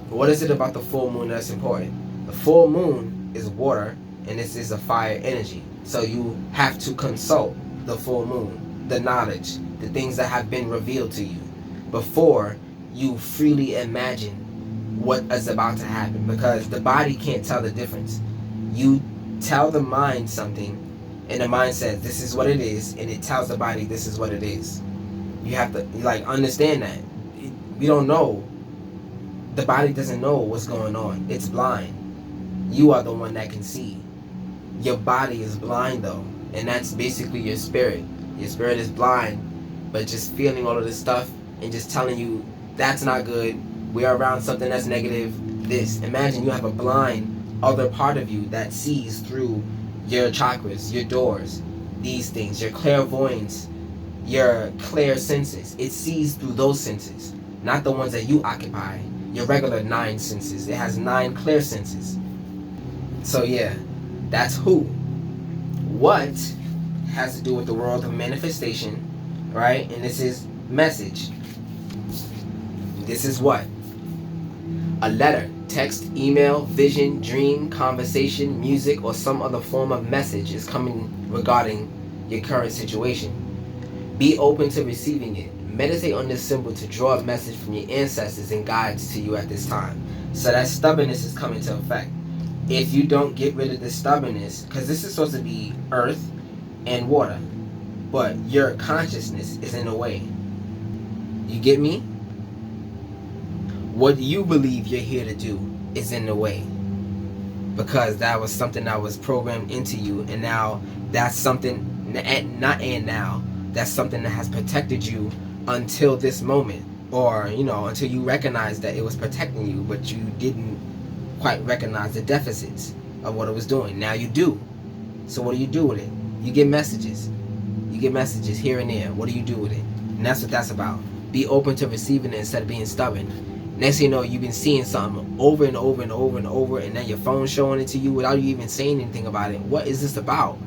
what is it about the full moon that's important? The full moon is water, and this is a fire energy. So you have to consult the full moon, the knowledge, the things that have been revealed to you, before you freely imagine what is about to happen, because the body can't tell the difference. You tell the mind something, and the mind says this is what it is, and it tells the body this is what it is. You have to understand that. We don't know. The body doesn't know what's going on. It's blind. You are the one that can see. Your body is blind though, and that's basically your spirit. Your spirit is blind, but just feeling all of this stuff and just telling you that's not good. We're around something that's negative. This. Imagine you have a blind other part of you that sees through your chakras, your doors, these things, your clairvoyance, your clear senses. It sees through those senses, not the ones that you occupy, your regular 9 senses. It has 9 clear senses. So yeah, that's who. What has to do with the world of manifestation, right? And this is message. This is what? A letter, text, email, vision, dream, conversation, music, or some other form of message is coming regarding your current situation. Be open to receiving it. Meditate on this symbol to draw a message from your ancestors and guides to you at this time. So that stubbornness is coming to effect. If you don't get rid of the stubbornness, because this is supposed to be earth and water, but your consciousness is in the way. You get me? What you believe you're here to do is in the way, because that was something that was programmed into you, and now that's something, that's something that has protected you until this moment, or until you recognize that it was protecting you, but you didn't quite recognize the deficits of what it was doing. Now you do. So what do you do with it? You get messages. You get messages here and there. What do you do with it? And that's what that's about. Be open to receiving it instead of being stubborn. Next thing you know, you've been seeing something over and over and over and over, and then your phone's showing it to you without you even saying anything about it. What is this about?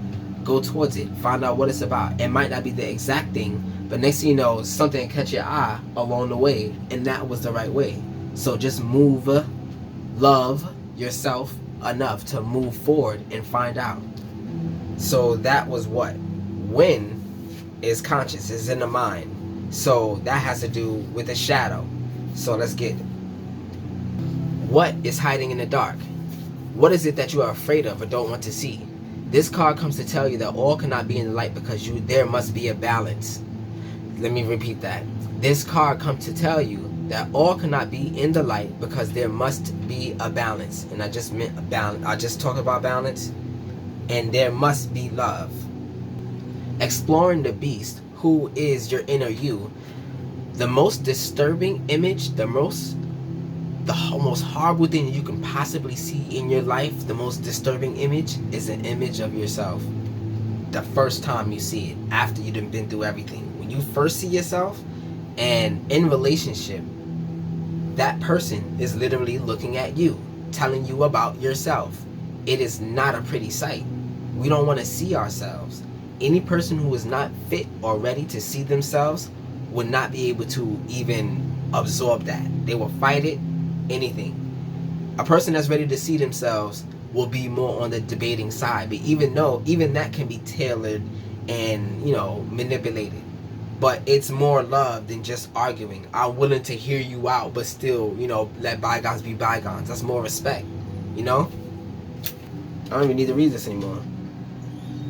Go towards it. Find out what it's about. It might not be the exact thing, but next thing you know, something catch your eye along the way, and that was the right way. So just move, love yourself enough to move forward and find out. So that was what? When is conscious, is in the mind. So that has to do with the shadow. So let's get it. What is hiding in the dark? What is it that you are afraid of or don't want to see? This card comes to tell you that all cannot be in the light because there must be a balance. Let me repeat that. This card comes to tell you that all cannot be in the light because there must be a balance. And I just meant a balance. I just talked about balance. And there must be love. Exploring the beast, who is your inner you. The most disturbing image, the most horrible thing you can possibly see in your life, the most disturbing image is an image of yourself. The first time you see it, after you've been through everything. When you first see yourself, and in relationship, that person is literally looking at you, telling you about yourself. It is not a pretty sight. We don't want to see ourselves. Any person who is not fit or ready to see themselves would not be able to even absorb that. They will fight it, anything. A person that's ready to see themselves will be more on the debating side, but even that can be tailored and manipulated. But it's more love than just arguing. I'm willing to hear you out, but still, let bygones be bygones. That's more respect, I don't even need to read this anymore.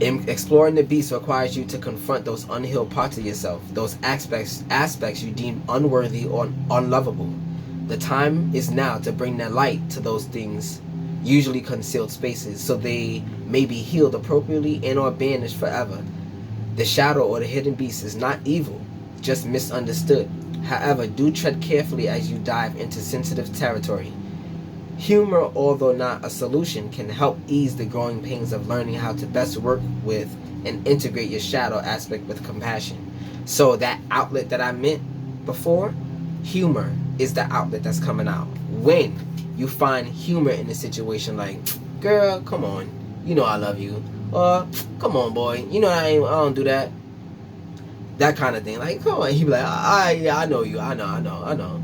Exploring the beast requires you to confront those unhealed parts of yourself, those aspects you deem unworthy or unlovable. The time is now to bring the light to those things, usually concealed spaces, so they may be healed appropriately and or banished forever. The shadow or the hidden beast is not evil, just misunderstood. However, do tread carefully as you dive into sensitive territory. Humor, although not a solution, can help ease the growing pains of learning how to best work with and integrate your shadow aspect with compassion. So that outlet that I meant before, humor is the outlet that's coming out. When you find humor in a situation like, girl, come on, I love you. Or, come on, boy, I don't do that. That kind of thing. Like, come on. He be like, yeah, I know you. I know.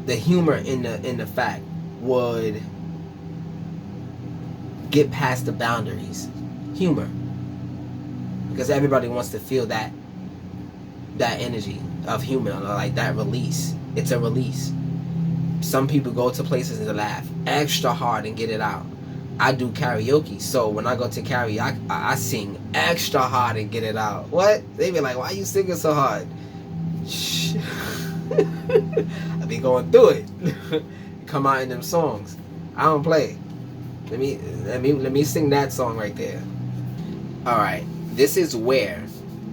The humor in the fact would get past the boundaries. Humor. Because everybody wants to feel that energy of humor, like that release. It's a release. Some people go to places and laugh extra hard and get it out. I do karaoke, so when I go to karaoke, I sing extra hard and get it out. What? They be like, why are you singing so hard? Shh. I be going through it. Come out in them songs. I don't play. Let me sing that song right there. Alright. This is where.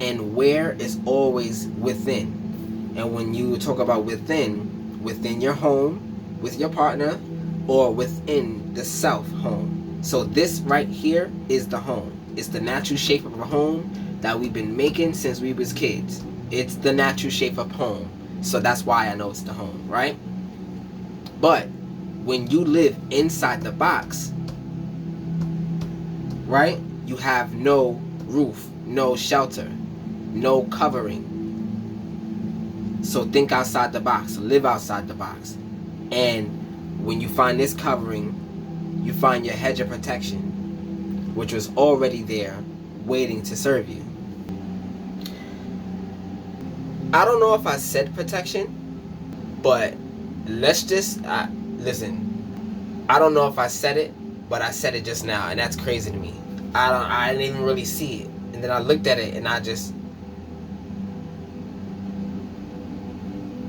And where is always within. And when you talk about within your home, with your partner, or within the self home. So this right here is the home. It's the natural shape of a home that we've been making since we was kids. It's the natural shape of home. So that's why I know it's the home, right? But when you live inside the box, right? You have no roof, no shelter, no covering. So think outside the box, live outside the box. And when you find this covering, you find your hedge of protection, which was already there, waiting to serve you. I don't know if I said protection, but let's just, listen, I don't know if I said it, but I said it just now, and that's crazy to me. I didn't even really see it. And then I looked at it, and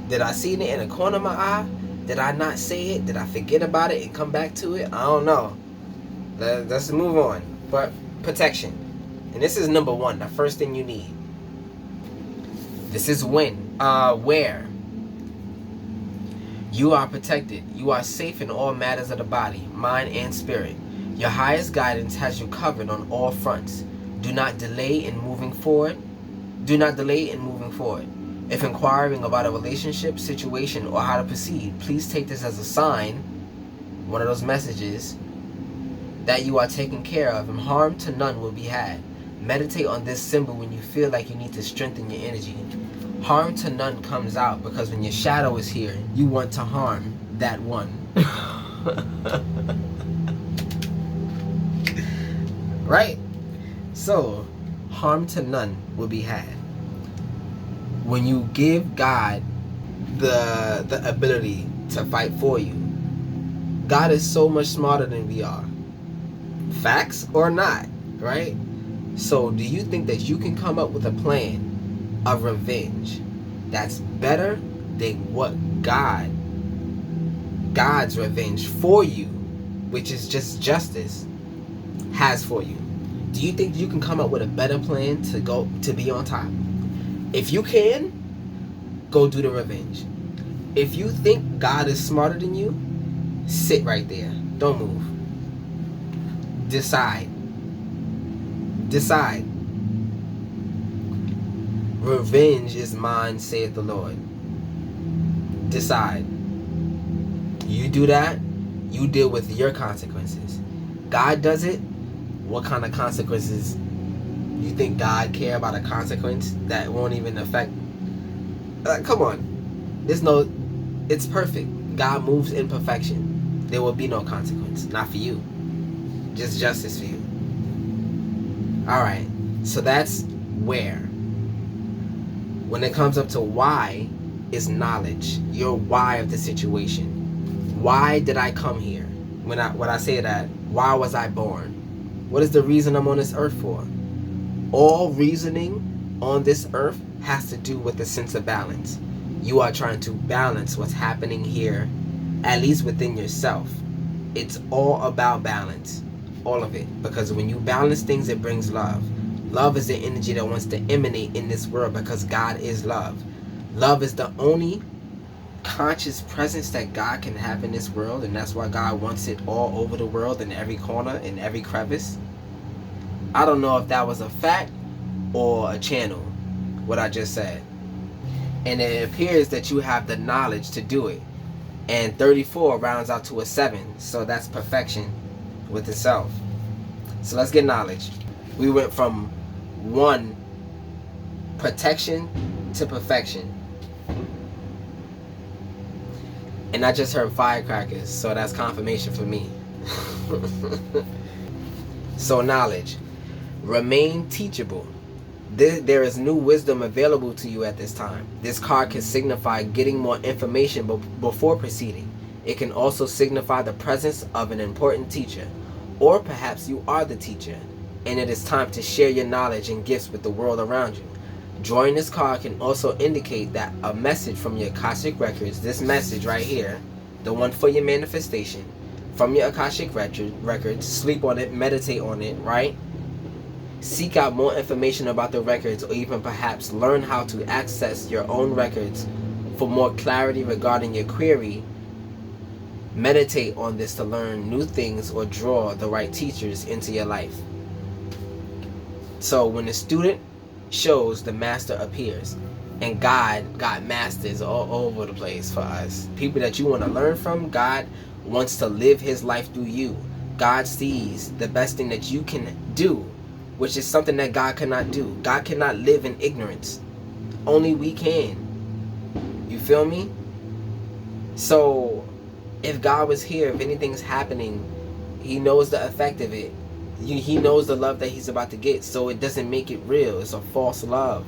did I see it in the corner of my eye? Did I not say it? Did I forget about it and come back to it? I don't know. Let's move on. But protection. And this is number one, the first thing you need. This is where you are protected. You are safe in all matters of the body, mind, and spirit. Your highest guidance has you covered on all fronts. Do not delay in moving forward. If inquiring about a relationship, situation, or how to proceed, please take this as a sign, one of those messages, that you are taken care of and harm to none will be had. Meditate on this symbol when you feel like you need to strengthen your energy. Harm to none comes out because when your shadow is here, you want to harm that one. Right? So, harm to none will be had. When you give God the ability to fight for you, God is so much smarter than we are. Facts or not, right? So do you think that you can come up with a plan of revenge that's better than what God's revenge for you, which is just justice, has for you? Do you think you can come up with a better plan to be on top? If you can, go do the revenge. If you think God is smarter than you, sit right there. Don't move. Decide. Revenge is mine, saith the Lord. Decide. You do that, you deal with your consequences. God does it. What kind of consequences? You think God care about a consequence that won't even affect? Come on. It's perfect. God moves in perfection. There will be no consequence. Not for you. Just justice for you. Alright. So that's where. When it comes up to why, is knowledge. Your why of the situation. Why did I come here? When I say that, why was I born? What is the reason I'm on this earth for? All reasoning on this earth has to do with the sense of balance. You are trying to balance what's happening here, at least within yourself. It's all about balance. All of it. Because when you balance things, it brings love. Love is the energy that wants to emanate in this world because God is love. Love is the only conscious presence that God can have in this world, and that's why God wants it all over the world, in every corner, in every crevice. I don't know if that was a fact or a channel, what I just said. And it appears that you have the knowledge to do it. And 34 rounds out to a 7, so that's perfection with itself. So let's get knowledge. We went from 1 protection to perfection. And I just heard firecrackers, so that's confirmation for me. So knowledge. Remain teachable. There is new wisdom available to you at this time. This card can signify getting more information before proceeding. It can also signify the presence of an important teacher. Or perhaps you are the teacher, and it is time to share your knowledge and gifts with the world around you. Drawing this card can also indicate that a message from your Akashic Records, this message right here, the one for your manifestation, from your Akashic Records, sleep on it, meditate on it, right? Seek out more information about the records, or even perhaps learn how to access your own records for more clarity regarding your query. Meditate on this to learn new things or draw the right teachers into your life. So when the student shows, the master appears. And God got masters all over the place for us. People that you want to learn from. God wants to live his life through you. God sees the best thing that you can do, which is something that God cannot do. God cannot live in ignorance. Only we can. You feel me? So if God was here, if anything's happening, he knows the effect of it. He knows the love that he's about to get, so it doesn't make it real. It's a false love.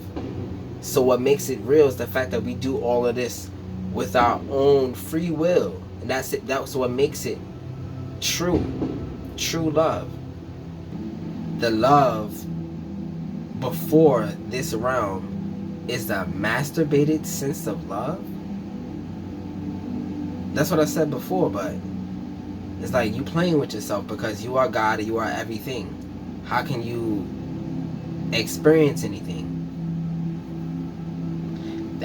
So what makes it real is the fact that we do all of this with our own free will. And that's it. That's what makes it true. True love. The love before this realm is the masturbated sense of love. That's what I said before, but it's like you playing with yourself because you are God and you are everything. How can you experience anything?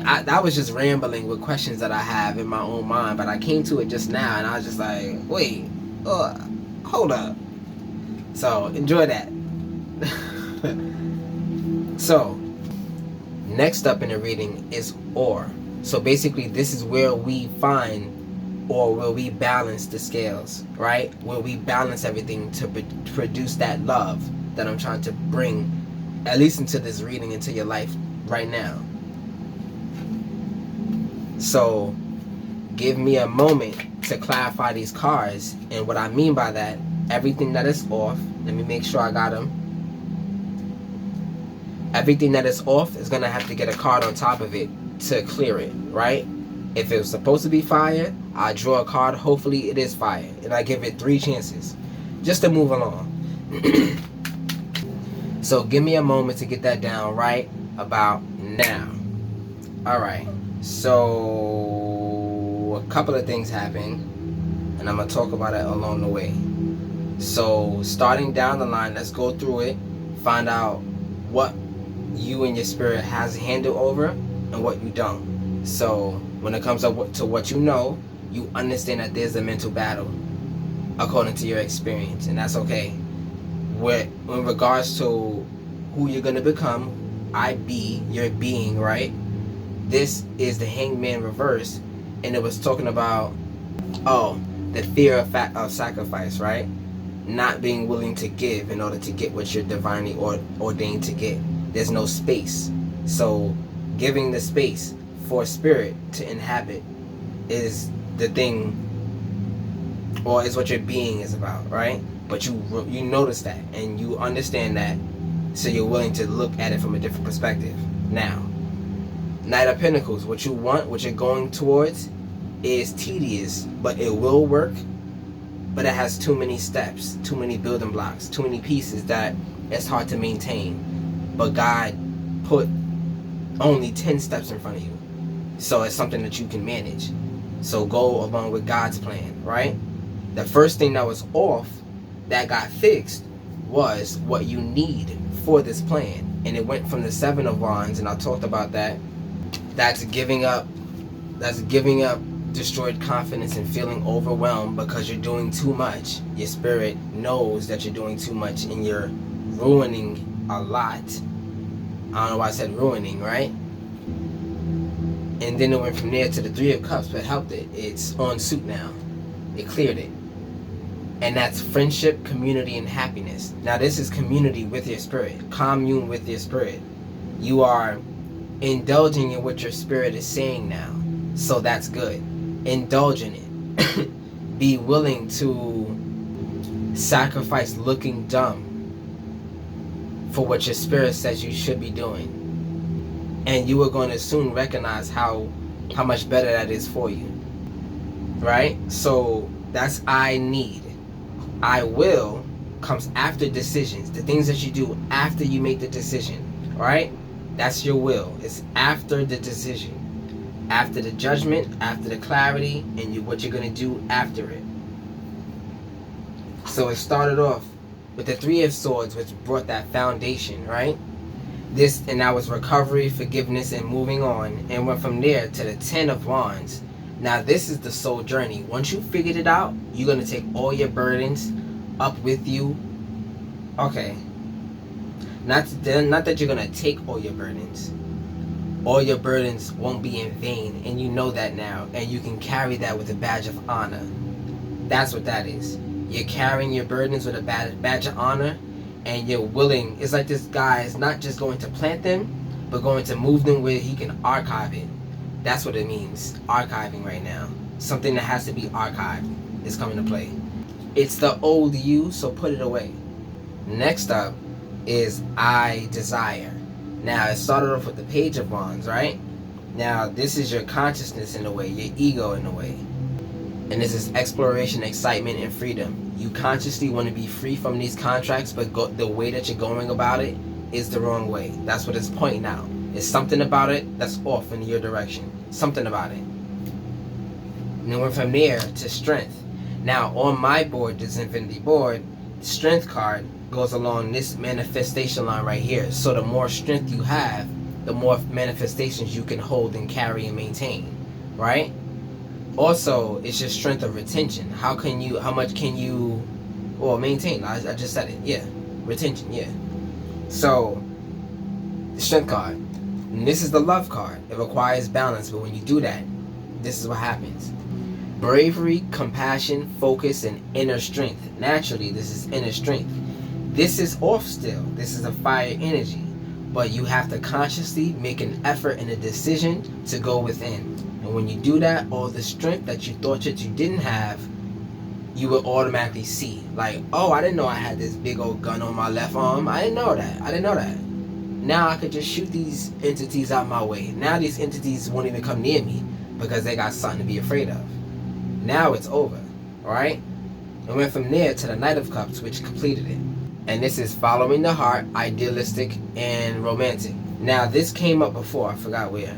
I was just rambling with questions that I have in my own mind, but I came to it just now and I was just like, wait, hold up. So enjoy that. So next up in the reading is or. So basically this is where we find, or where we balance the scales, right? Where we balance everything to produce that love that I'm trying to bring, at least into this reading, into your life right now. So give me a moment to clarify these cards. And what I mean by that, everything that is off, let me make sure I got them. Everything that is off is going to have to get a card on top of it to clear it, right? If it was supposed to be fire, I draw a card, hopefully it is fire. And I give it 3 chances just to move along. So give me a moment to get that down right about now. Alright, so a couple of things happen, and I'm going to talk about it along the way. So starting down the line, let's go through it, find out what you and your spirit has handle over and what you don't. So when it comes up to what you know, you understand that there's a mental battle according to your experience, and that's okay. In regards to who you're going to become, your being, right? This is the Hangman reverse, and it was talking about, the fear of sacrifice, right? Not being willing to give in order to get what you're divinely ordained to get. There's no space. So giving the space for spirit to inhabit is the thing, or is what your being is about, right? But you notice that and you understand that, so you're willing to look at it from a different perspective. Now, Knight of Pentacles, what you want, what you're going towards, is tedious, but it will work. But it has too many steps, too many building blocks, too many pieces that it's hard to maintain. But God put only 10 steps in front of you. So it's something that you can manage. So go along with God's plan, right? The first thing that was off that got fixed was what you need for this plan. And it went from the 7 of Wands, and I talked about that. That's giving up destroyed confidence and feeling overwhelmed because you're doing too much. Your spirit knows that you're doing too much and you're ruining a lot. I don't know why I said ruining, right? And then it went from there to the 3 of Cups, but helped it. It's on suit now. It cleared it. And that's friendship, community, and happiness. Now this is community with your spirit. Commune with your spirit. You are indulging in what your spirit is saying now. So that's good. Indulge in it. Be willing to sacrifice looking dumb for what your spirit says you should be doing. And you are going to soon recognize how much better that is for you. Right? So that's I need. I will comes after decisions. The things that you do after you make the decision. Right? That's your will. It's after the decision. After the judgment, after the clarity, and what you're going to do after it. So it started off with the 3 of Swords, which brought that foundation, right? And that was recovery, forgiveness, and moving on. And went from there to the 10 of Wands. Now this is the soul journey. Once you figured it out, you're going to take all your burdens up with you. Okay. Not that you're going to take all your burdens. All your burdens won't be in vain, and you know that now, and you can carry that with a badge of honor. That's what that is. You're carrying your burdens with a badge of honor, and you're willing. It's like this guy is not just going to plant them, but going to move them where he can archive it. That's what it means, archiving right now. Something that has to be archived is coming to play. It's the old you, so put it away. Next up is I desire. Now, it started off with the Page of Wands, right? Now, this is your consciousness in a way, your ego in a way. And this is exploration, excitement, and freedom. You consciously want to be free from these contracts, but the way that you're going about it is the wrong way. That's what it's pointing out. It's something about it that's off in your direction. Something about it. And then we're from there to strength. Now, on my board, the Zin-Finity Board, the strength card goes along this manifestation line right here. So the more strength you have, the more manifestations you can hold and carry and maintain, right? Also, it's your strength of retention. How much can you maintain? I just said it. Yeah, retention. Yeah. So the strength card, and this is the love card. It requires balance, but when you do that, this is what happens. Bravery, compassion, focus, and inner strength. Naturally, this is inner strength. This is off still. This is a fire energy. But you have to consciously make an effort and a decision to go within. And when you do that, all the strength that you thought that you didn't have, you will automatically see. Like, oh, I didn't know I had this big old gun on my left arm. I didn't know that. Now I could just shoot these entities out my way. Now these entities won't even come near me because they got something to be afraid of. Now it's over. Alright? And went from there to the Knight of Cups, which completed it. And this is following the heart, idealistic, and romantic. Now this came up before, I forgot where.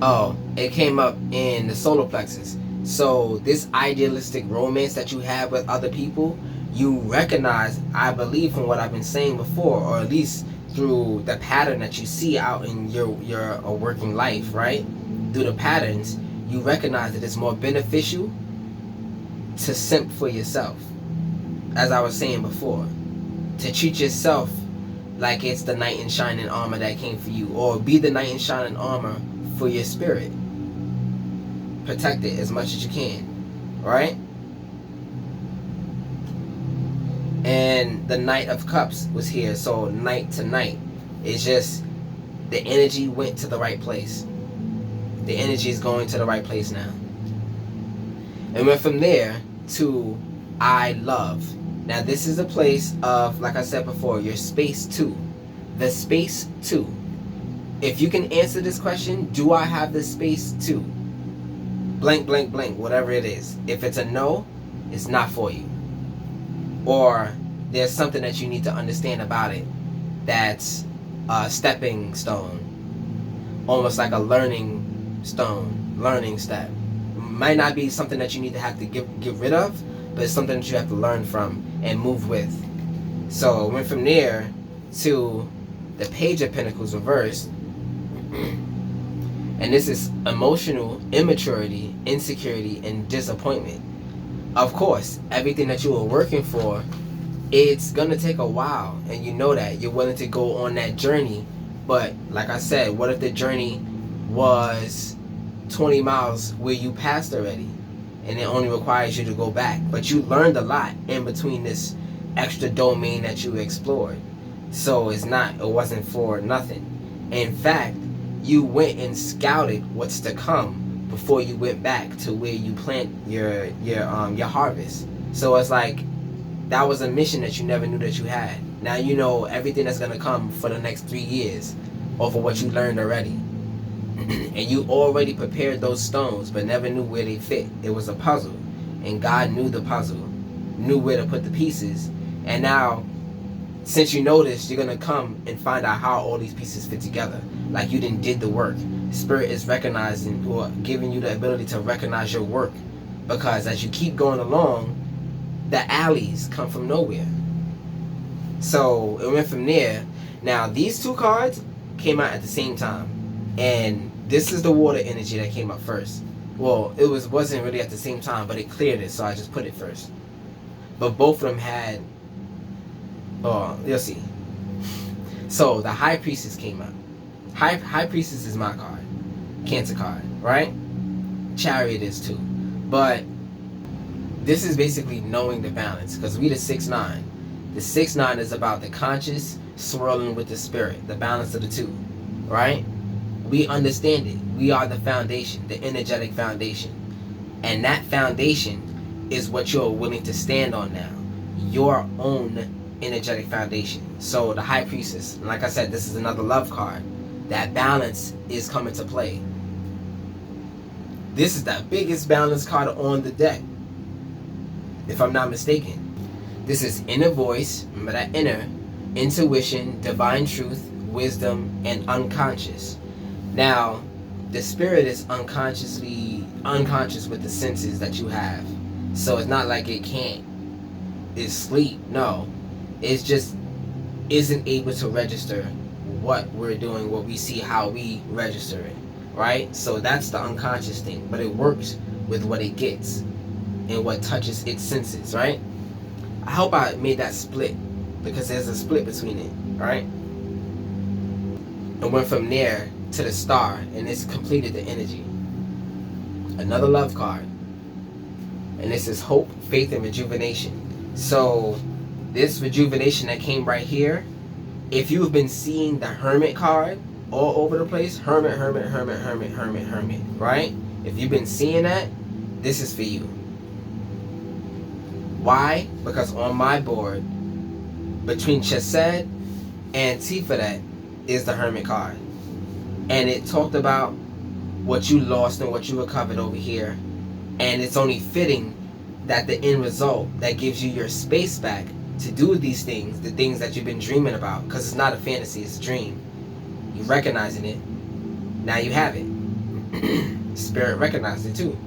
Oh, it came up in the solar plexus. So this idealistic romance that you have with other people, you recognize, I believe from what I've been saying before, or at least through the pattern that you see out in your working life, right? Through the patterns, you recognize that it's more beneficial to simp for yourself. As I was saying before, to treat yourself like it's the knight in shining armor that came for you, or be the knight in shining armor for your spirit. Protect it as much as you can, right? And the Knight of Cups was here, so night to night. It's just the energy went to the right place. The energy is going to the right place now. And went from there to I love. Now this is a place of, like I said before, your space 2. The space 2. If you can answer this question, do I have the space to blank, blank, blank, whatever it is. If it's a no, it's not for you. Or there's something that you need to understand about it that's a stepping stone, almost like a learning stone, learning step. Might not be something that you need to have to get rid of, but it's something that you have to learn from and move with. So went from there to the Page of Pentacles reversed. And this is emotional immaturity, insecurity, and disappointment. Of course, everything that you were working for, it's gonna take a while, and you know that. You're willing to go on that journey, but like I said, what if the journey was 20 miles where you passed already, and it only requires you to go back? But you learned a lot in between this extra domain that you explored. So it wasn't for nothing. In fact, you went and scouted what's to come before you went back to where you plant your harvest. So it's like that was a mission that you never knew that you had. Now you know everything that's gonna come for the next 3 years over what you learned already. And you already prepared those stones but never knew where they fit. It was a puzzle, and God knew the puzzle, knew where to put the pieces. And now, since you know this, you're gonna come and find out how all these pieces fit together. Like you did the work. Spirit is recognizing or giving you the ability to recognize your work, because as you keep going along, the alleys come from nowhere. So it went from there. Now these two cards came out at the same time, and this is the water energy that came up first. Well, it wasn't really at the same time, but it cleared it, so I just put it first. But both of them had, you'll see. So the High Priestess came out. High Priestess is my card, Cancer card, right? Chariot is too, but this is basically knowing the balance, because we the 6-9. The 6-9 is about the conscious swirling with the spirit, the balance of the two, right? We understand it. We are the foundation, the energetic foundation, and that foundation is what you're willing to stand on now, your own energetic foundation. So the High Priestess, like I said, this is another love card. That balance is coming to play. This is the biggest balance card on the deck, if I'm not mistaken. This is inner voice, remember that inner, intuition, divine truth, wisdom, and unconscious. Now, the spirit is unconscious with the senses that you have. So it's not like it can't, it's sleep. No, it's just isn't able to register what we're doing, what we see, how we register it, right? So that's the unconscious thing, but it works with what it gets and what touches its senses, right? I hope I made that split, because there's a split between it, right? And went from there to the Star, and it's completed the energy. Another love card, and this is hope, faith, and rejuvenation. So this rejuvenation that came right here, if you've been seeing the Hermit card all over the place, Hermit, Hermit, Hermit, Hermit, Hermit, Hermit, right? If you've been seeing that, this is for you. Why? Because on my board, between Chesed and Tiferet is the Hermit card. And it talked about what you lost and what you recovered over here. And it's only fitting that the end result that gives you your space back to do these things, the things that you've been dreaming about, because it's not a fantasy, it's a dream. You're recognizing it. Now you have it. Spirit recognized it too.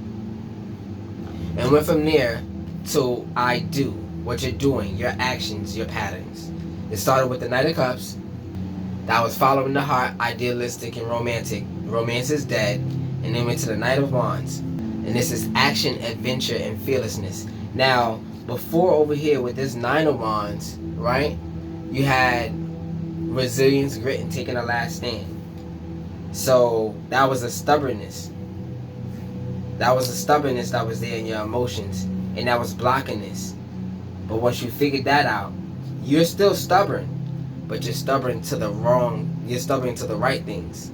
And went from there to I do, what you're doing, your actions, your patterns. It started with the Knight of Cups. That was following the heart, idealistic and romantic. Romance is dead. And then went to the Knight of Wands. And this is action, adventure, and fearlessness. Now, before over here with this 9 of Wands, right, you had resilience, grit, and taking a last stand. So that was a stubbornness. That was a stubbornness that was there in your emotions, and that was blocking this. But once you figured that out, you're still stubborn, but you're stubborn to the right things.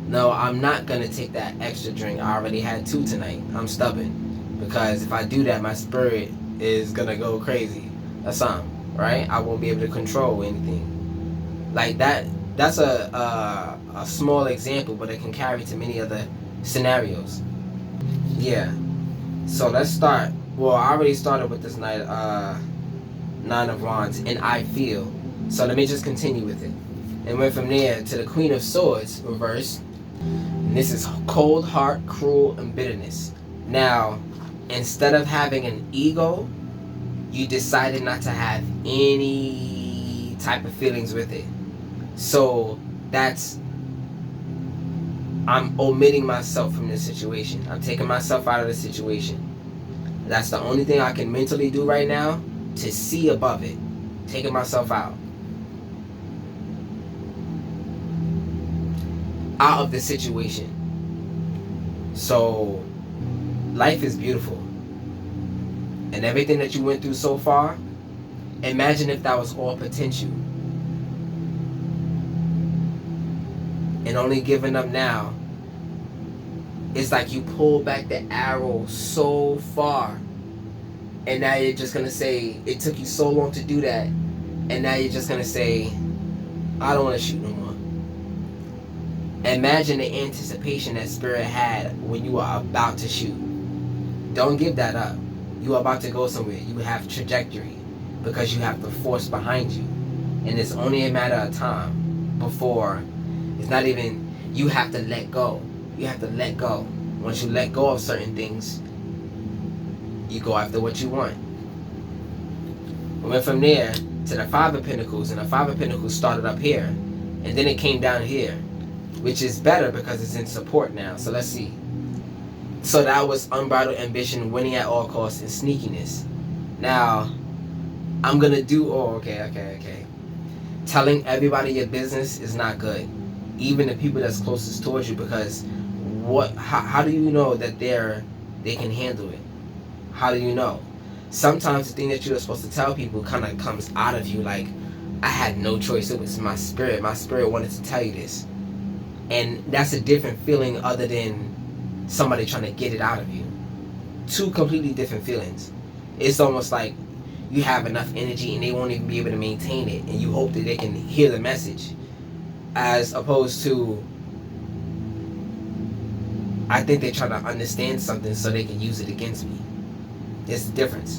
No, I'm not going to take that extra drink. I already had 2 tonight. I'm stubborn, because if I do that, my spirit is going to go crazy or something, right? I won't be able to control anything. Like that, that's a small example, but it can carry to many other scenarios. Yeah. So let's start. Well, I already started with this Nine of Wands, and I feel. So let me just continue with it. And went from there to the Queen of Swords, reversed. And this is cold heart, cruel, and bitterness. Now, instead of having an ego, you decided not to have any type of feelings with it. So I'm omitting myself from this situation. I'm taking myself out of the situation. That's the only thing I can mentally do right now to see above it. Taking myself out. Out of the situation. So, life is beautiful. And everything that you went through so far, imagine if that was all potential. And only giving up now, it's like you pull back the arrow so far. And now you're just going to say, it took you so long to do that. And now you're just going to say, I don't want to shoot no more. Imagine the anticipation that Spirit had when you are about to shoot. Don't give that up. You are about to go somewhere. You have trajectory because you have the force behind you. And it's only a matter of time before, it's not even, you have to let go. You have to let go. Once you let go of certain things, you go after what you want. We went from there to the Five of Pentacles, and the Five of Pentacles started up here, and then it came down here, which is better because it's in support now. So let's see. So that was unbridled ambition, winning at all costs, and sneakiness. Now, I'm gonna do, okay. Telling everybody your business is not good. Even the people that's closest towards you, because how do you know that they can handle it? How do you know? Sometimes the thing that you're supposed to tell people kind of comes out of you, like, I had no choice. It was my spirit. My spirit wanted to tell you this. And that's a different feeling other than somebody trying to get it out of you. Two completely different feelings. It's almost like you have enough energy and they won't even be able to maintain it, and you hope that they can hear the message, as opposed to, I think they're trying to understand something so they can use it against me. It's the difference.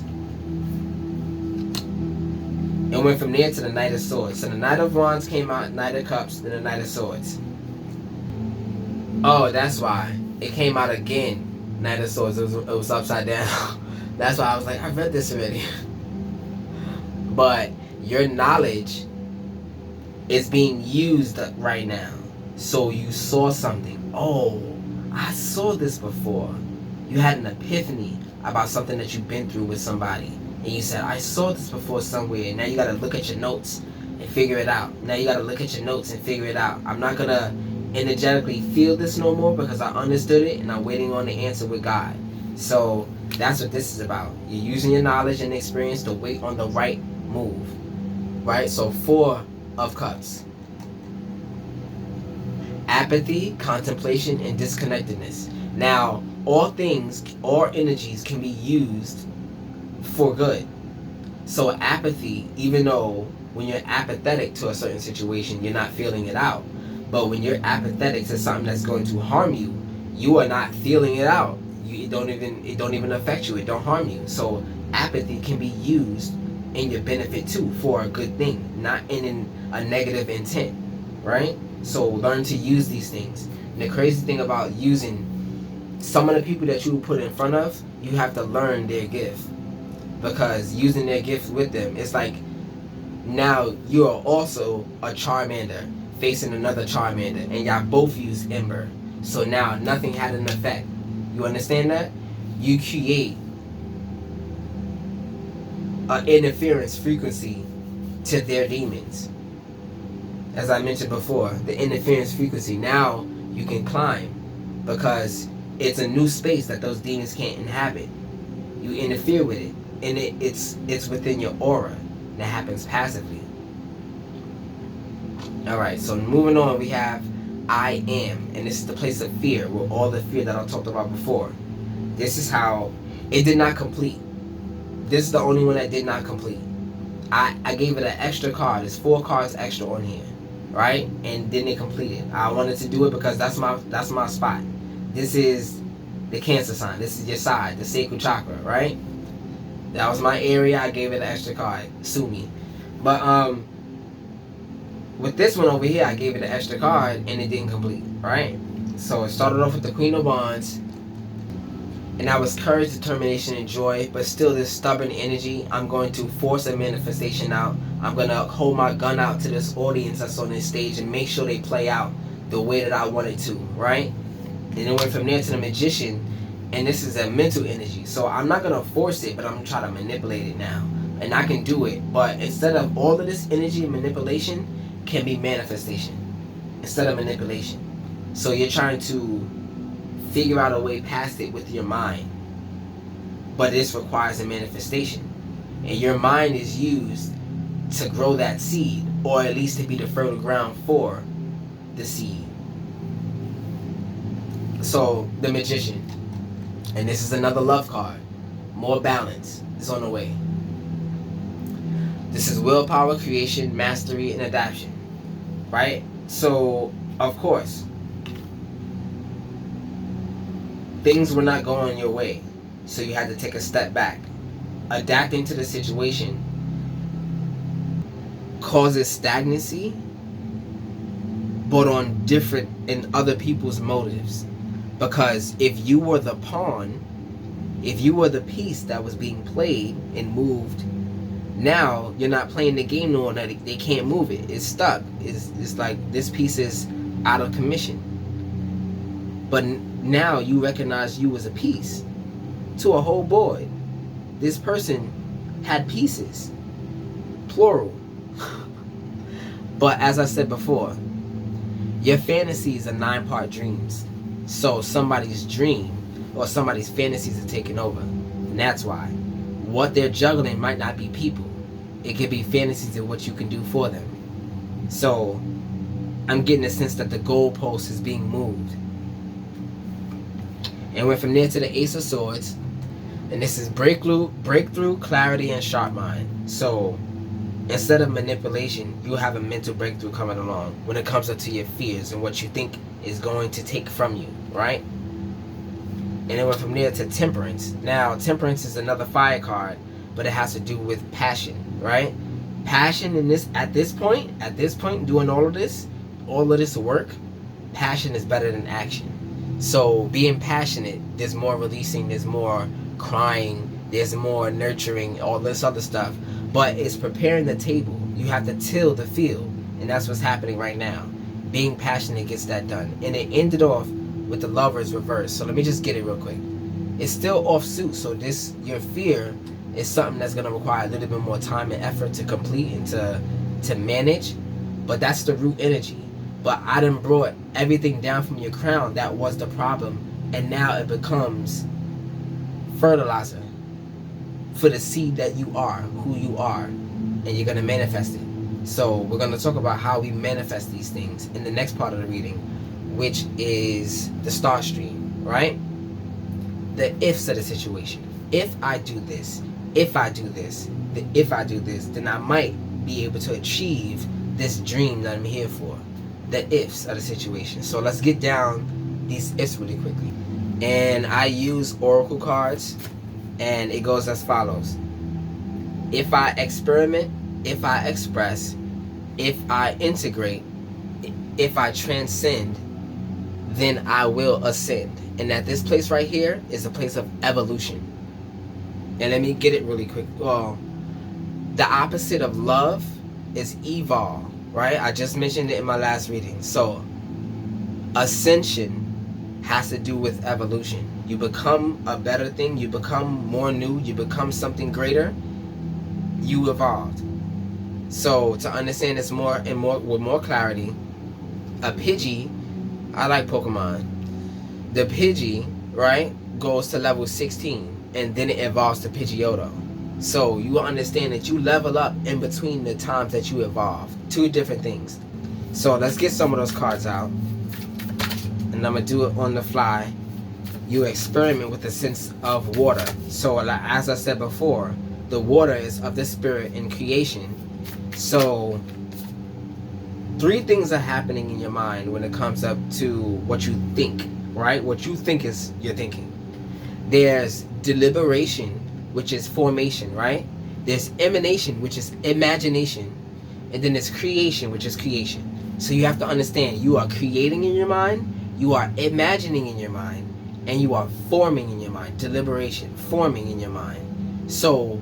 And went from there to the Knight of Swords. So the Knight of Wands came out, Knight of Cups, then the Knight of Swords. Oh, that's why. It came out again, Knight of Swords. It was upside down. That's why I was like, I read this already. But your knowledge is being used right now. So you saw something. Oh, I saw this before. You had an epiphany about something that you've been through with somebody. And you said, I saw this before somewhere. And now you got to look at your notes and figure it out. Now you got to look at your notes and figure it out. I'm not going to energetically feel this no more because I understood it and I'm waiting on the answer with God. So that's what this is about. You're using your knowledge and experience to wait on the right move. Right? So 4 of Cups. Apathy, contemplation, and disconnectedness. Now, all things, all energies can be used for good. So apathy, even though when you're apathetic to a certain situation, you're not feeling it out. But when you're apathetic to something that's going to harm you, you are not feeling it out. It don't even affect you. It don't harm you. So apathy can be used in your benefit too, for a good thing, not in a negative intent, right? So learn to use these things. And the crazy thing about using some of the people that you put in front of, you have to learn their gift, because using their gift with them, it's like now you are also a Charmander facing another Charmander, and y'all both use Ember. So now nothing had an effect. You understand that? You create an interference frequency to their demons. As I mentioned before, the interference frequency. Now you can climb because it's a new space that those demons can't inhabit. You interfere with it, and it's within your aura. That happens passively. Alright, so moving on, we have I am, and this is the place of fear, with all the fear that I talked about before. This is how it did not complete. This is the only one that did not complete. I gave it an extra card. There's 4 cards extra on here. right? And then it completed. I wanted to do it because that's my spot. This is the Cancer sign. This is your side, the sacral chakra, right? That was my area. I gave it an extra card. Sue me. But with this one over here, I gave it an extra card and it didn't complete, right? So it started off with the Queen of Wands. And that was courage, determination, and joy, but still this stubborn energy. I'm going to force a manifestation out. I'm going to hold my gun out to this audience that's on this stage and make sure they play out the way that I want it to, right? And then went from there to the Magician, and this is a mental energy. So I'm not going to force it, but I'm going to try to manipulate it now. And I can do it, but instead of all of this energy and manipulation, can be manifestation instead of manipulation. So you're trying to figure out a way past it with your mind, but this requires a manifestation, and your mind is used to grow that seed, or at least to be the fertile ground for the seed. So the Magician, and this is another love card. More balance is on the way. This is willpower, creation, mastery, and adaptation, right? So of course things were not going your way, so you had to take a step back. Adapting to the situation causes stagnancy, but on different in other people's motives. Because if you were the pawn, if you were the piece that was being played and moved, now you're not playing the game no more. They can't move it. It's stuck. It's like this piece is out of commission. But now you recognize you as a piece to a whole board. This person had pieces, plural. But as I said before, your fantasies are 9-part dreams. So somebody's dream or somebody's fantasies are taking over. And that's why. What they're juggling might not be people. It could be fantasies of what you can do for them. So I'm getting a sense that the goalpost is being moved. And went from there to the Ace of Swords. And this is breakthrough, clarity, and sharp mind. So instead of manipulation, you have a mental breakthrough coming along when it comes up to your fears and what you think is going to take from you, right? And it went from there to Temperance. Now, Temperance is another fire card, but it has to do with passion, right? Passion in this at this point, doing all of this work, passion is better than action. So being passionate, there's more releasing, there's more crying, there's more nurturing, all this other stuff. But it's preparing the table. You have to till the field, and that's what's happening right now. Being passionate gets that done. And it ended off with the Lovers reverse. So let me just get it real quick. It's still off suit, so your fear is something that's going to require a little bit more time and effort to complete and to manage, but that's the root energy. But I done brought everything down from your crown that was the problem, and now it becomes fertilizer for the seed that you are, who you are, and you're going to manifest it. So we're going to talk about how we manifest these things in the next part of the reading, which is the star stream, right? The ifs of the situation. If I do this, if I do this, then I might be able to achieve this dream that I'm here for. The ifs of the situation. So let's get down these ifs really quickly. And I use oracle cards, and it goes as follows. If I experiment, if I express, if I integrate, if I transcend, then I will ascend. And that this place right here is a place of evolution. And let me get it really quick. Well, the opposite of love is evolve, right? I just mentioned it in my last reading. So ascension has to do with evolution. You become a better thing, you become more new, you become something greater, you evolved. So to understand this with more clarity, a Pidgey, I like Pokemon. The Pidgey, right, goes to level 16 and then it evolves to Pidgeotto. So you understand that you level up in between the times that you evolve. Two different things. So let's get some of those cards out. And I'm going to do it on the fly. You experiment with the sense of water. So as I said before, the water is of the spirit in creation. So Three things are happening in your mind when it comes up to what you think, right? What you think is you're thinking. There's deliberation, which is formation, right? There's emanation, which is imagination. And then there's creation, which is creation. So you have to understand, you are creating in your mind, you are imagining in your mind, and you are forming in your mind. Deliberation, forming in your mind. So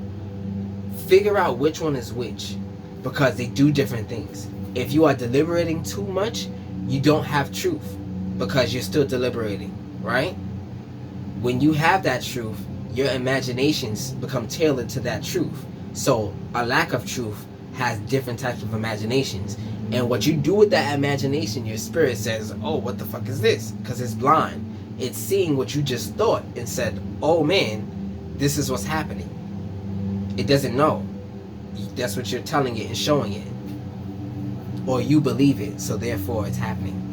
figure out which one is which, because they do different things. If you are deliberating too much, you don't have truth, because you're still deliberating, right? When you have that truth, your imaginations become tailored to that truth. So a lack of truth has different types of imaginations. And what you do with that imagination, your spirit says, oh, what the fuck is this? Because it's blind. It's seeing what you just thought and said, oh man, this is what's happening. It doesn't know. That's what you're telling it and showing it. Or you believe it, so therefore it's happening.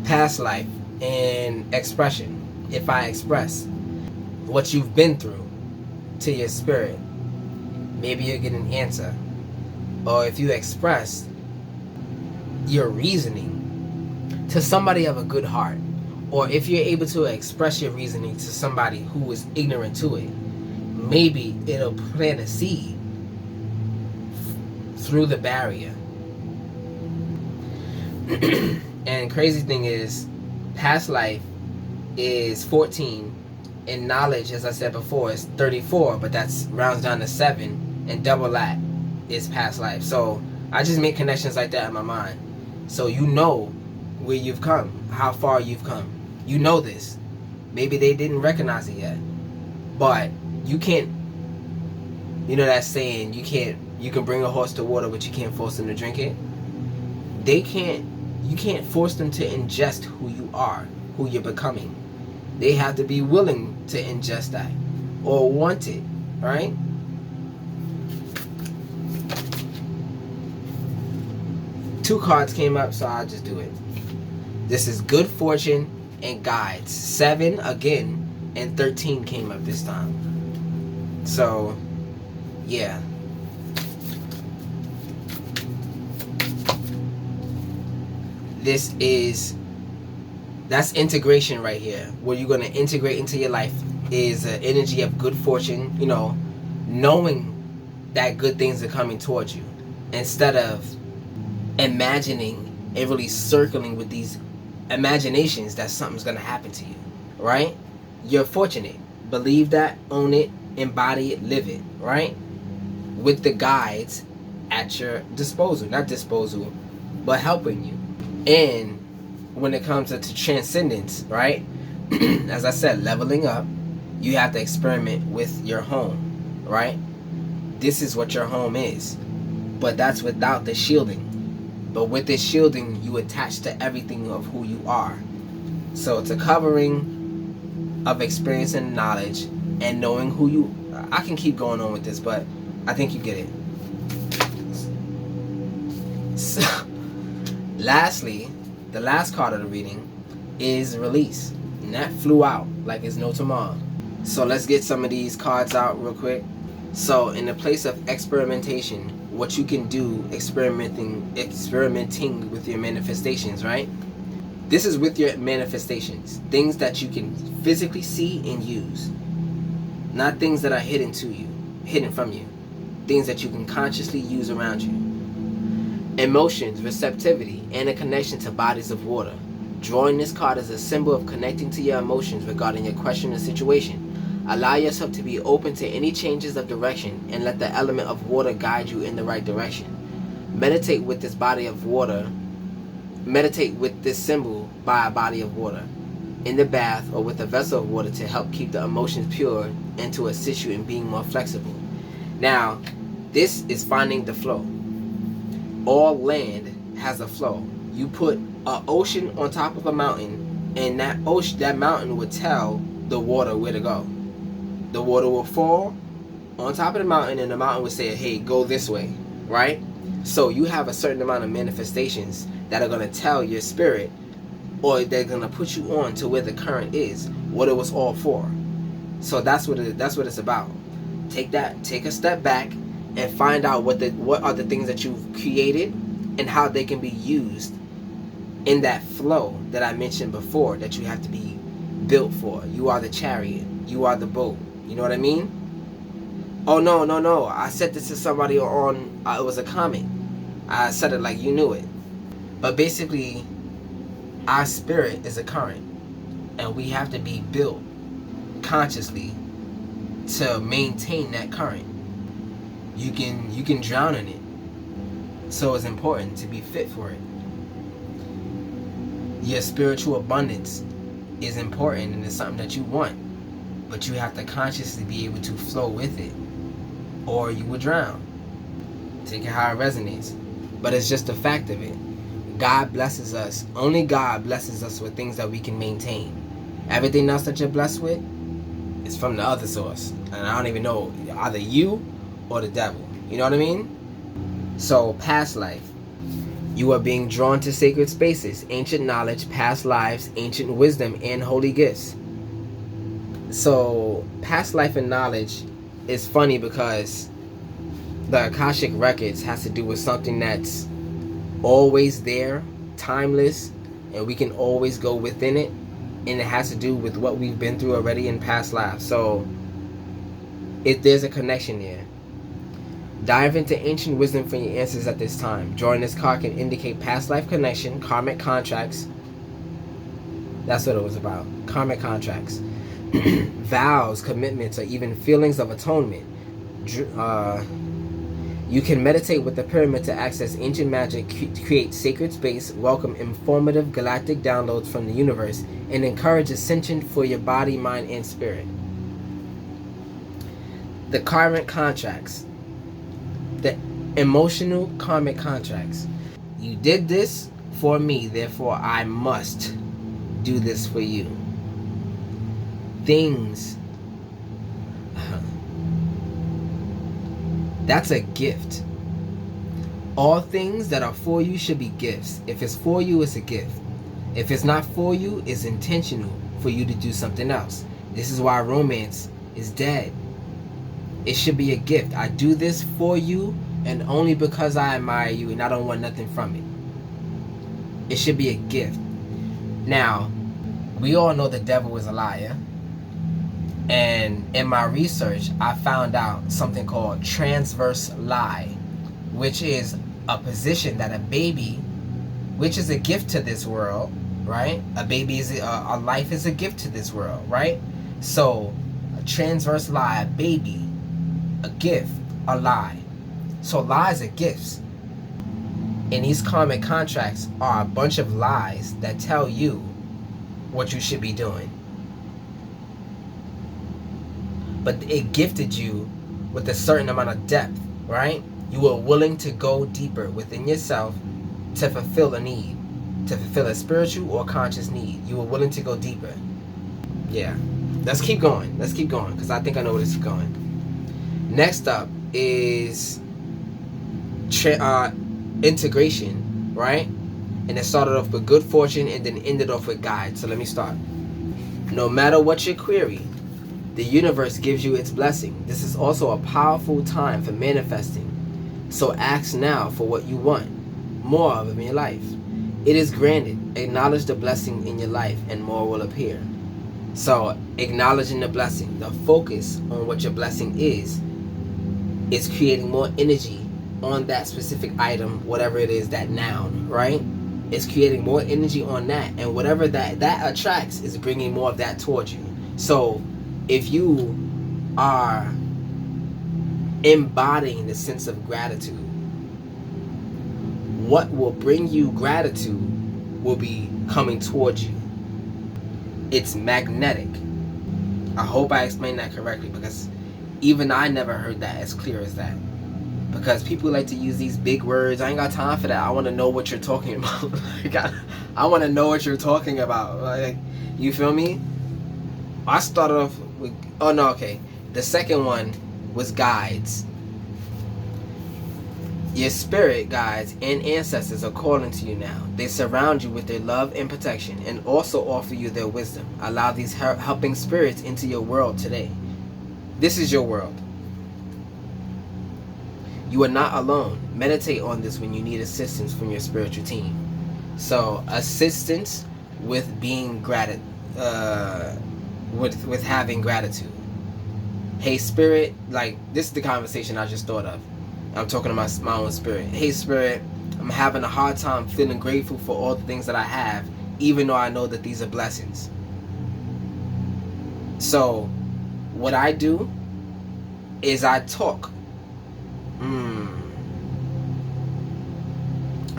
Past life and expression. If I express what you've been through to your spirit, maybe you get an answer. Or if you express your reasoning to somebody of a good heart, or if you're able to express your reasoning to somebody who is ignorant to it, maybe it'll plant a seed through the barrier. And crazy thing is, past life is 14, and knowledge, as I said before, is 34, but that's rounds down to 7, and double that is past life. So I just make connections like that in my mind. So you know where you've come, how far you've come. You know this. Maybe they didn't recognize it yet, but you can't, you know that saying, you can bring a horse to water, but you can't force them to drink it. You can't force them to ingest who you are, who you're becoming. They have to be willing to ingest that or want it, right? Two cards came up, so I'll just do it. This is good fortune and guides. 7 again, and 13 came up this time. So, yeah. That's integration right here. What you're going to integrate into your life is an energy of good fortune, you know, knowing that good things are coming towards you, instead of imagining and really circling with these imaginations that something's going to happen to you, right? You're fortunate. Believe that, own it, embody it, live it, right? With the guides at your disposal. Not disposal, but helping you. And when it comes to transcendence, right? As I said, leveling up, you have to experiment with your home, right? This is what your home is. But that's without the shielding. But with this shielding, you attach to everything of who you are. So it's a covering of experience and knowledge and knowing who you... I can keep going on with this, but I think you get it. So, lastly, the last card of the reading is release. And that flew out like it's no tomorrow. So let's get some of these cards out real quick. So in the place of experimentation, what you can do experimenting with your manifestations, right? This is with your manifestations. Things that you can physically see and use. Not things that are hidden from you. Things that you can consciously use around you. Emotions, receptivity, and a connection to bodies of water. Drawing this card is a symbol of connecting to your emotions regarding your question or situation. Allow yourself to be open to any changes of direction and let the element of water guide you in the right direction. Meditate with this body of water. Meditate with this symbol by a body of water, in the bath or with a vessel of water, to help keep the emotions pure and to assist you in being more flexible. Now, this is finding the flow. All land has a flow. You put an ocean on top of a mountain, and that mountain would tell the water where to go. The water will fall on top of the mountain, and the mountain would say, hey, go this way, right? So you have a certain amount of manifestations that are going to tell your spirit, or they're going to put you on to where the current is, what it was all for. So that's what it's about. Take a step back and find out what are the things that you've created and how they can be used in that flow that I mentioned before, that you have to be built for. You are the chariot. You are the boat. You know what I mean? Oh, no. I said this to somebody on, it was a comment. I said it like you knew it. But basically, our spirit is a current. And we have to be built consciously to maintain that current. You can drown in it. So it's important to be fit for it. Your spiritual abundance is important and it's something that you want. But you have to consciously be able to flow with it, or you will drown. Take it how it resonates. But it's just a fact of it. God blesses us. Only God blesses us with things that we can maintain. Everything else that you're blessed with is from the other source. And I don't even know, either you or the devil. You know what I mean? So, past life. You are being drawn to sacred spaces, ancient knowledge, past lives, ancient wisdom, and holy gifts. So, past life and knowledge is funny because the Akashic Records has to do with something that's always there, timeless, and we can always go within it. And it has to do with what we've been through already in past lives. So, if there's a connection there. Dive into ancient wisdom from your answers at this time. Drawing this card can indicate past life connection, karmic contracts. That's what it was about. Karmic contracts. Vows, commitments, or even feelings of atonement. You can meditate with the pyramid to access ancient magic, create sacred space, welcome informative galactic downloads from the universe, and encourage ascension for your body, mind, and spirit. The karmic contracts. The emotional karmic contracts. You did this for me, therefore I must do this for you. Things. That's a gift. All things that are for you should be gifts. If it's for you, it's a gift. If it's not for you, it's intentional for you to do something else. This is why romance is dead. It should be a gift. I do this for you and only because I admire you and I don't want nothing from it. It should be a gift. Now, we all know the devil is a liar. And in my research, I found out something called transverse lie, which is a position that a baby, which is a gift to this world, right? A baby is a life is a gift to this world, right? So, a transverse lie, a baby, a gift, a lie. So lies are gifts. And these karmic contracts are a bunch of lies that tell you what you should be doing. But it gifted you with a certain amount of depth, right? You were willing to go deeper within yourself to fulfill a need, to fulfill a spiritual or conscious need. You were willing to go deeper. Yeah. Let's keep going, because I think I know where this is going. Next up is integration, right? And it started off with good fortune and then ended off with guide. So let me start. No matter what your query, the universe gives you its blessing. This is also a powerful time for manifesting. So ask now for what you want, more of in your life. It is granted. Acknowledge the blessing in your life and more will appear. So acknowledging the blessing, the focus on what your blessing is creating more energy on that specific item, whatever it is, that noun, right? It's creating more energy on that, and whatever that attracts is bringing more of that towards you. So if you are embodying the sense of gratitude, what will bring you gratitude will be coming towards you. It's magnetic. I hope I explained that correctly, because even I never heard that as clear as that. Because people like to use these big words. I ain't got time for that. I want to know what you're talking about. I want to know what you're talking about. Like, you feel me? I started off with, oh no, okay. The second one was guides. Your spirit guides and ancestors are calling to you now. They surround you with their love and protection and also offer you their wisdom. Allow these helping spirits into your world today. This is your world. You are not alone. Meditate on this when you need assistance from your spiritual team. So, assistance with being with having gratitude. Hey spirit, like this is the conversation I just thought of. I'm talking to my own spirit. Hey spirit, I'm having a hard time feeling grateful for all the things that I have, even though I know that these are blessings. So what I do is I talk.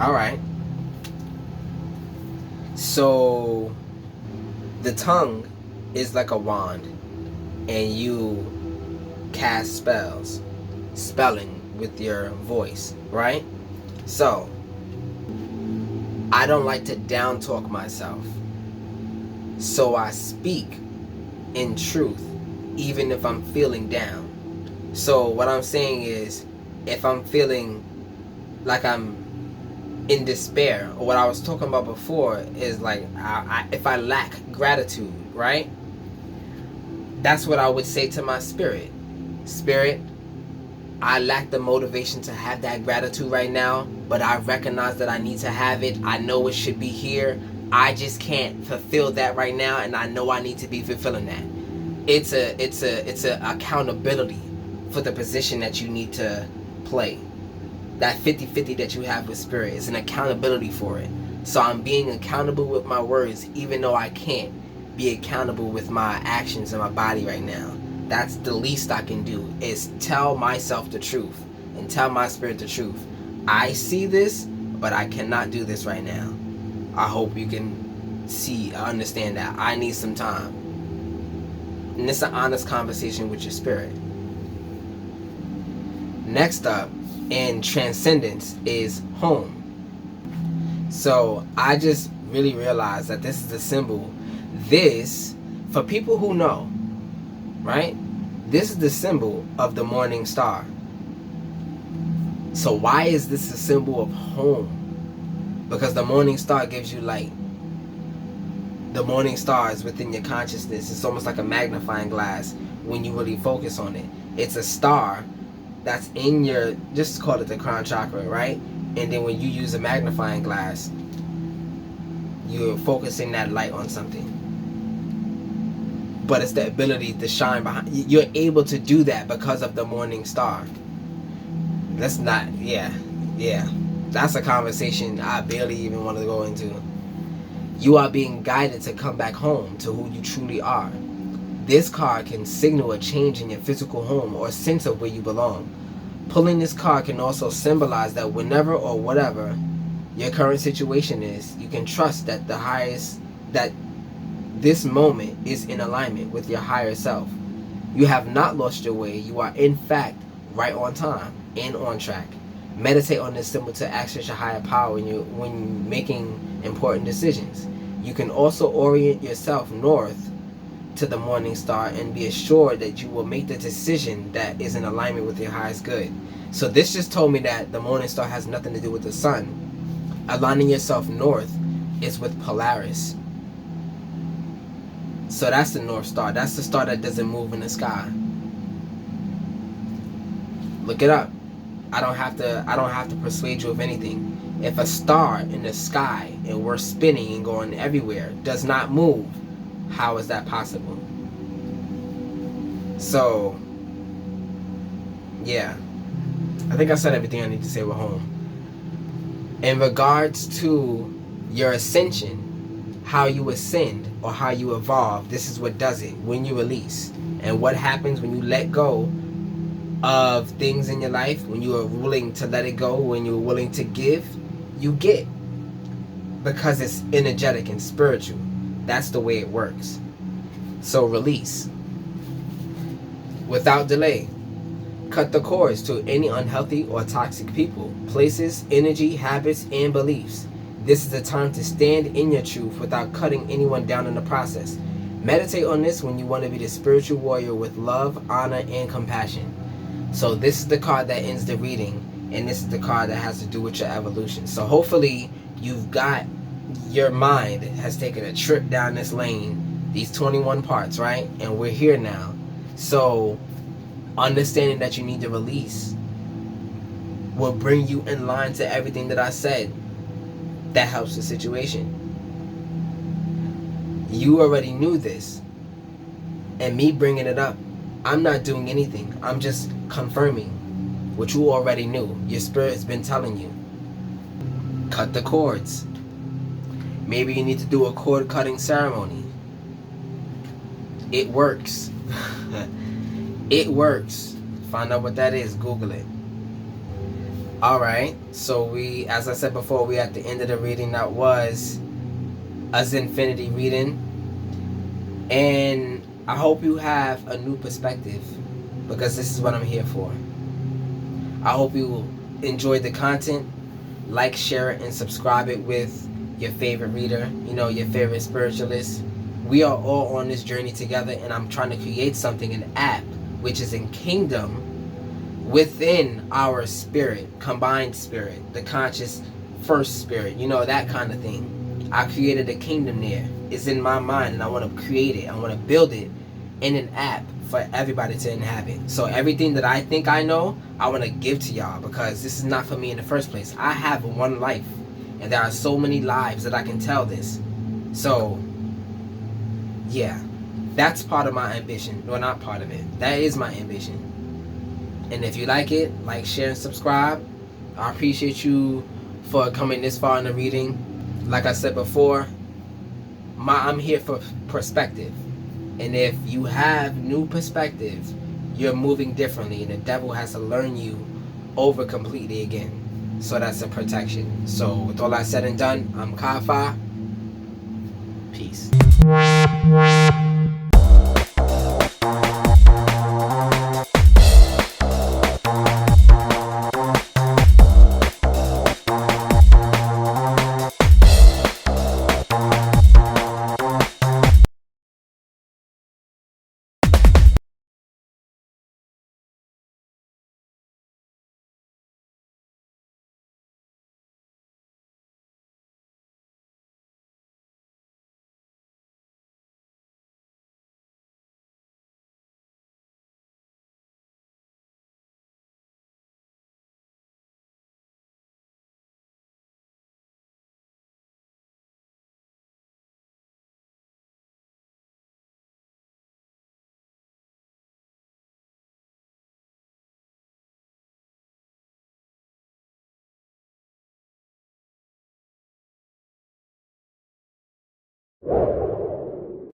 Alright. So the tongue is like a wand, and you cast spells, spelling with your voice, right? So I don't like to down talk myself, so I speak in truth even if I'm feeling down. So what I'm saying is, if I'm feeling like I'm in despair, or what I was talking about before is like if I lack gratitude, right? That's what I would say to my spirit. Spirit, I lack the motivation to have that gratitude right now, but I recognize that I need to have it. I know it should be here. I just can't fulfill that right now, and I know I need to be fulfilling that. It's a accountability for the position that you need to play. That 50-50 that you have with spirit is an accountability for it. So I'm being accountable with my words, even though I can't be accountable with my actions and my body right now. That's the least I can do, is tell myself the truth and tell my spirit the truth. I see this, but I cannot do this right now. I hope you can understand that. I need some time. And it's an honest conversation with your spirit. Next up in transcendence is home. So I just really realized that this is a symbol. This, for people who know, right? This is the symbol of the morning star. So why is this a symbol of home? Because the morning star gives you light. The morning star is within your consciousness. It's almost like a magnifying glass when you really focus on it. It's a star that's in your, just call it the crown chakra, right? And then when you use a magnifying glass, you're focusing that light on something. But it's the ability to shine behind. You're able to do that because of the morning star. That's not, yeah. That's a conversation I barely even want to go into. You are being guided to come back home to who you truly are. This card can signal a change in your physical home or sense of where you belong. Pulling this card can also symbolize that whenever or whatever your current situation is, you can trust that that this moment is in alignment with your higher self. You have not lost your way. You are in fact right on time and on track. Meditate on this symbol to access your higher power when making important decisions. You can also orient yourself north to the morning star and be assured that you will make the decision that is in alignment with your highest good. So this just told me that the morning star has nothing to do with the sun. Aligning yourself north is with Polaris. So that's the North Star. That's the star that doesn't move in the sky. Look it up. I don't have to persuade you of anything. If a star in the sky and we're spinning and going everywhere does not move, how is that possible? So yeah, I think I said everything I need to say with home. In regards to your ascension, how you ascend or how you evolve, this is what does it when you release. And what happens when you let go of things in your life, when you are willing to let it go, when you're willing to give, you get. Because it's energetic and spiritual. That's the way it works. So release. Without delay. Cut the cords to any unhealthy or toxic people, places, energy, habits, and beliefs. This is the time to stand in your truth without cutting anyone down in the process. Meditate on this when you want to be the spiritual warrior with love, honor, and compassion. So this is the card that ends the reading. and this is the card that has to do with your evolution. So hopefully you've got, your mind has taken a trip down this lane, these 21 parts, right? And we're here now. So understanding that you need to release will bring you in line to everything that I said. That helps the situation. You already knew this, and me bringing it up, I'm not doing anything. I'm just confirming what you already knew. Your spirit has been telling you. Cut the cords. Maybe you need to do a cord cutting ceremony. It works. It works. Find out what that is. Google it. Alright, so we, as I said before, we at the end of the reading. That was a Zin-Finity reading. And I hope you have a new perspective, because this is what I'm here for. I hope you enjoyed the content. Like, share it, and subscribe it with your favorite reader, your favorite spiritualist. We are all on this journey together, and I'm trying to create something, an app, which is in kingdom within our spirit, combined spirit, the conscious first spirit, that kind of thing. I created a kingdom there. It's in my mind, and I want to create it. I want to build it in an app for everybody to inhabit. So everything that I think I know, I want to give to y'all, because this is not for me in the first place. I have one life, and there are so many lives that I can tell this. So yeah, that's part of my ambition. No, not part of it. That is my ambition. And if you like it, like, share, and subscribe. I appreciate you for coming this far in the reading. Like I said before, I'm here for perspective. And if you have new perspective, you're moving differently, and the devil has to learn you over completely again. So that's a protection. So with all that said and done, I'm KyFy. Peace.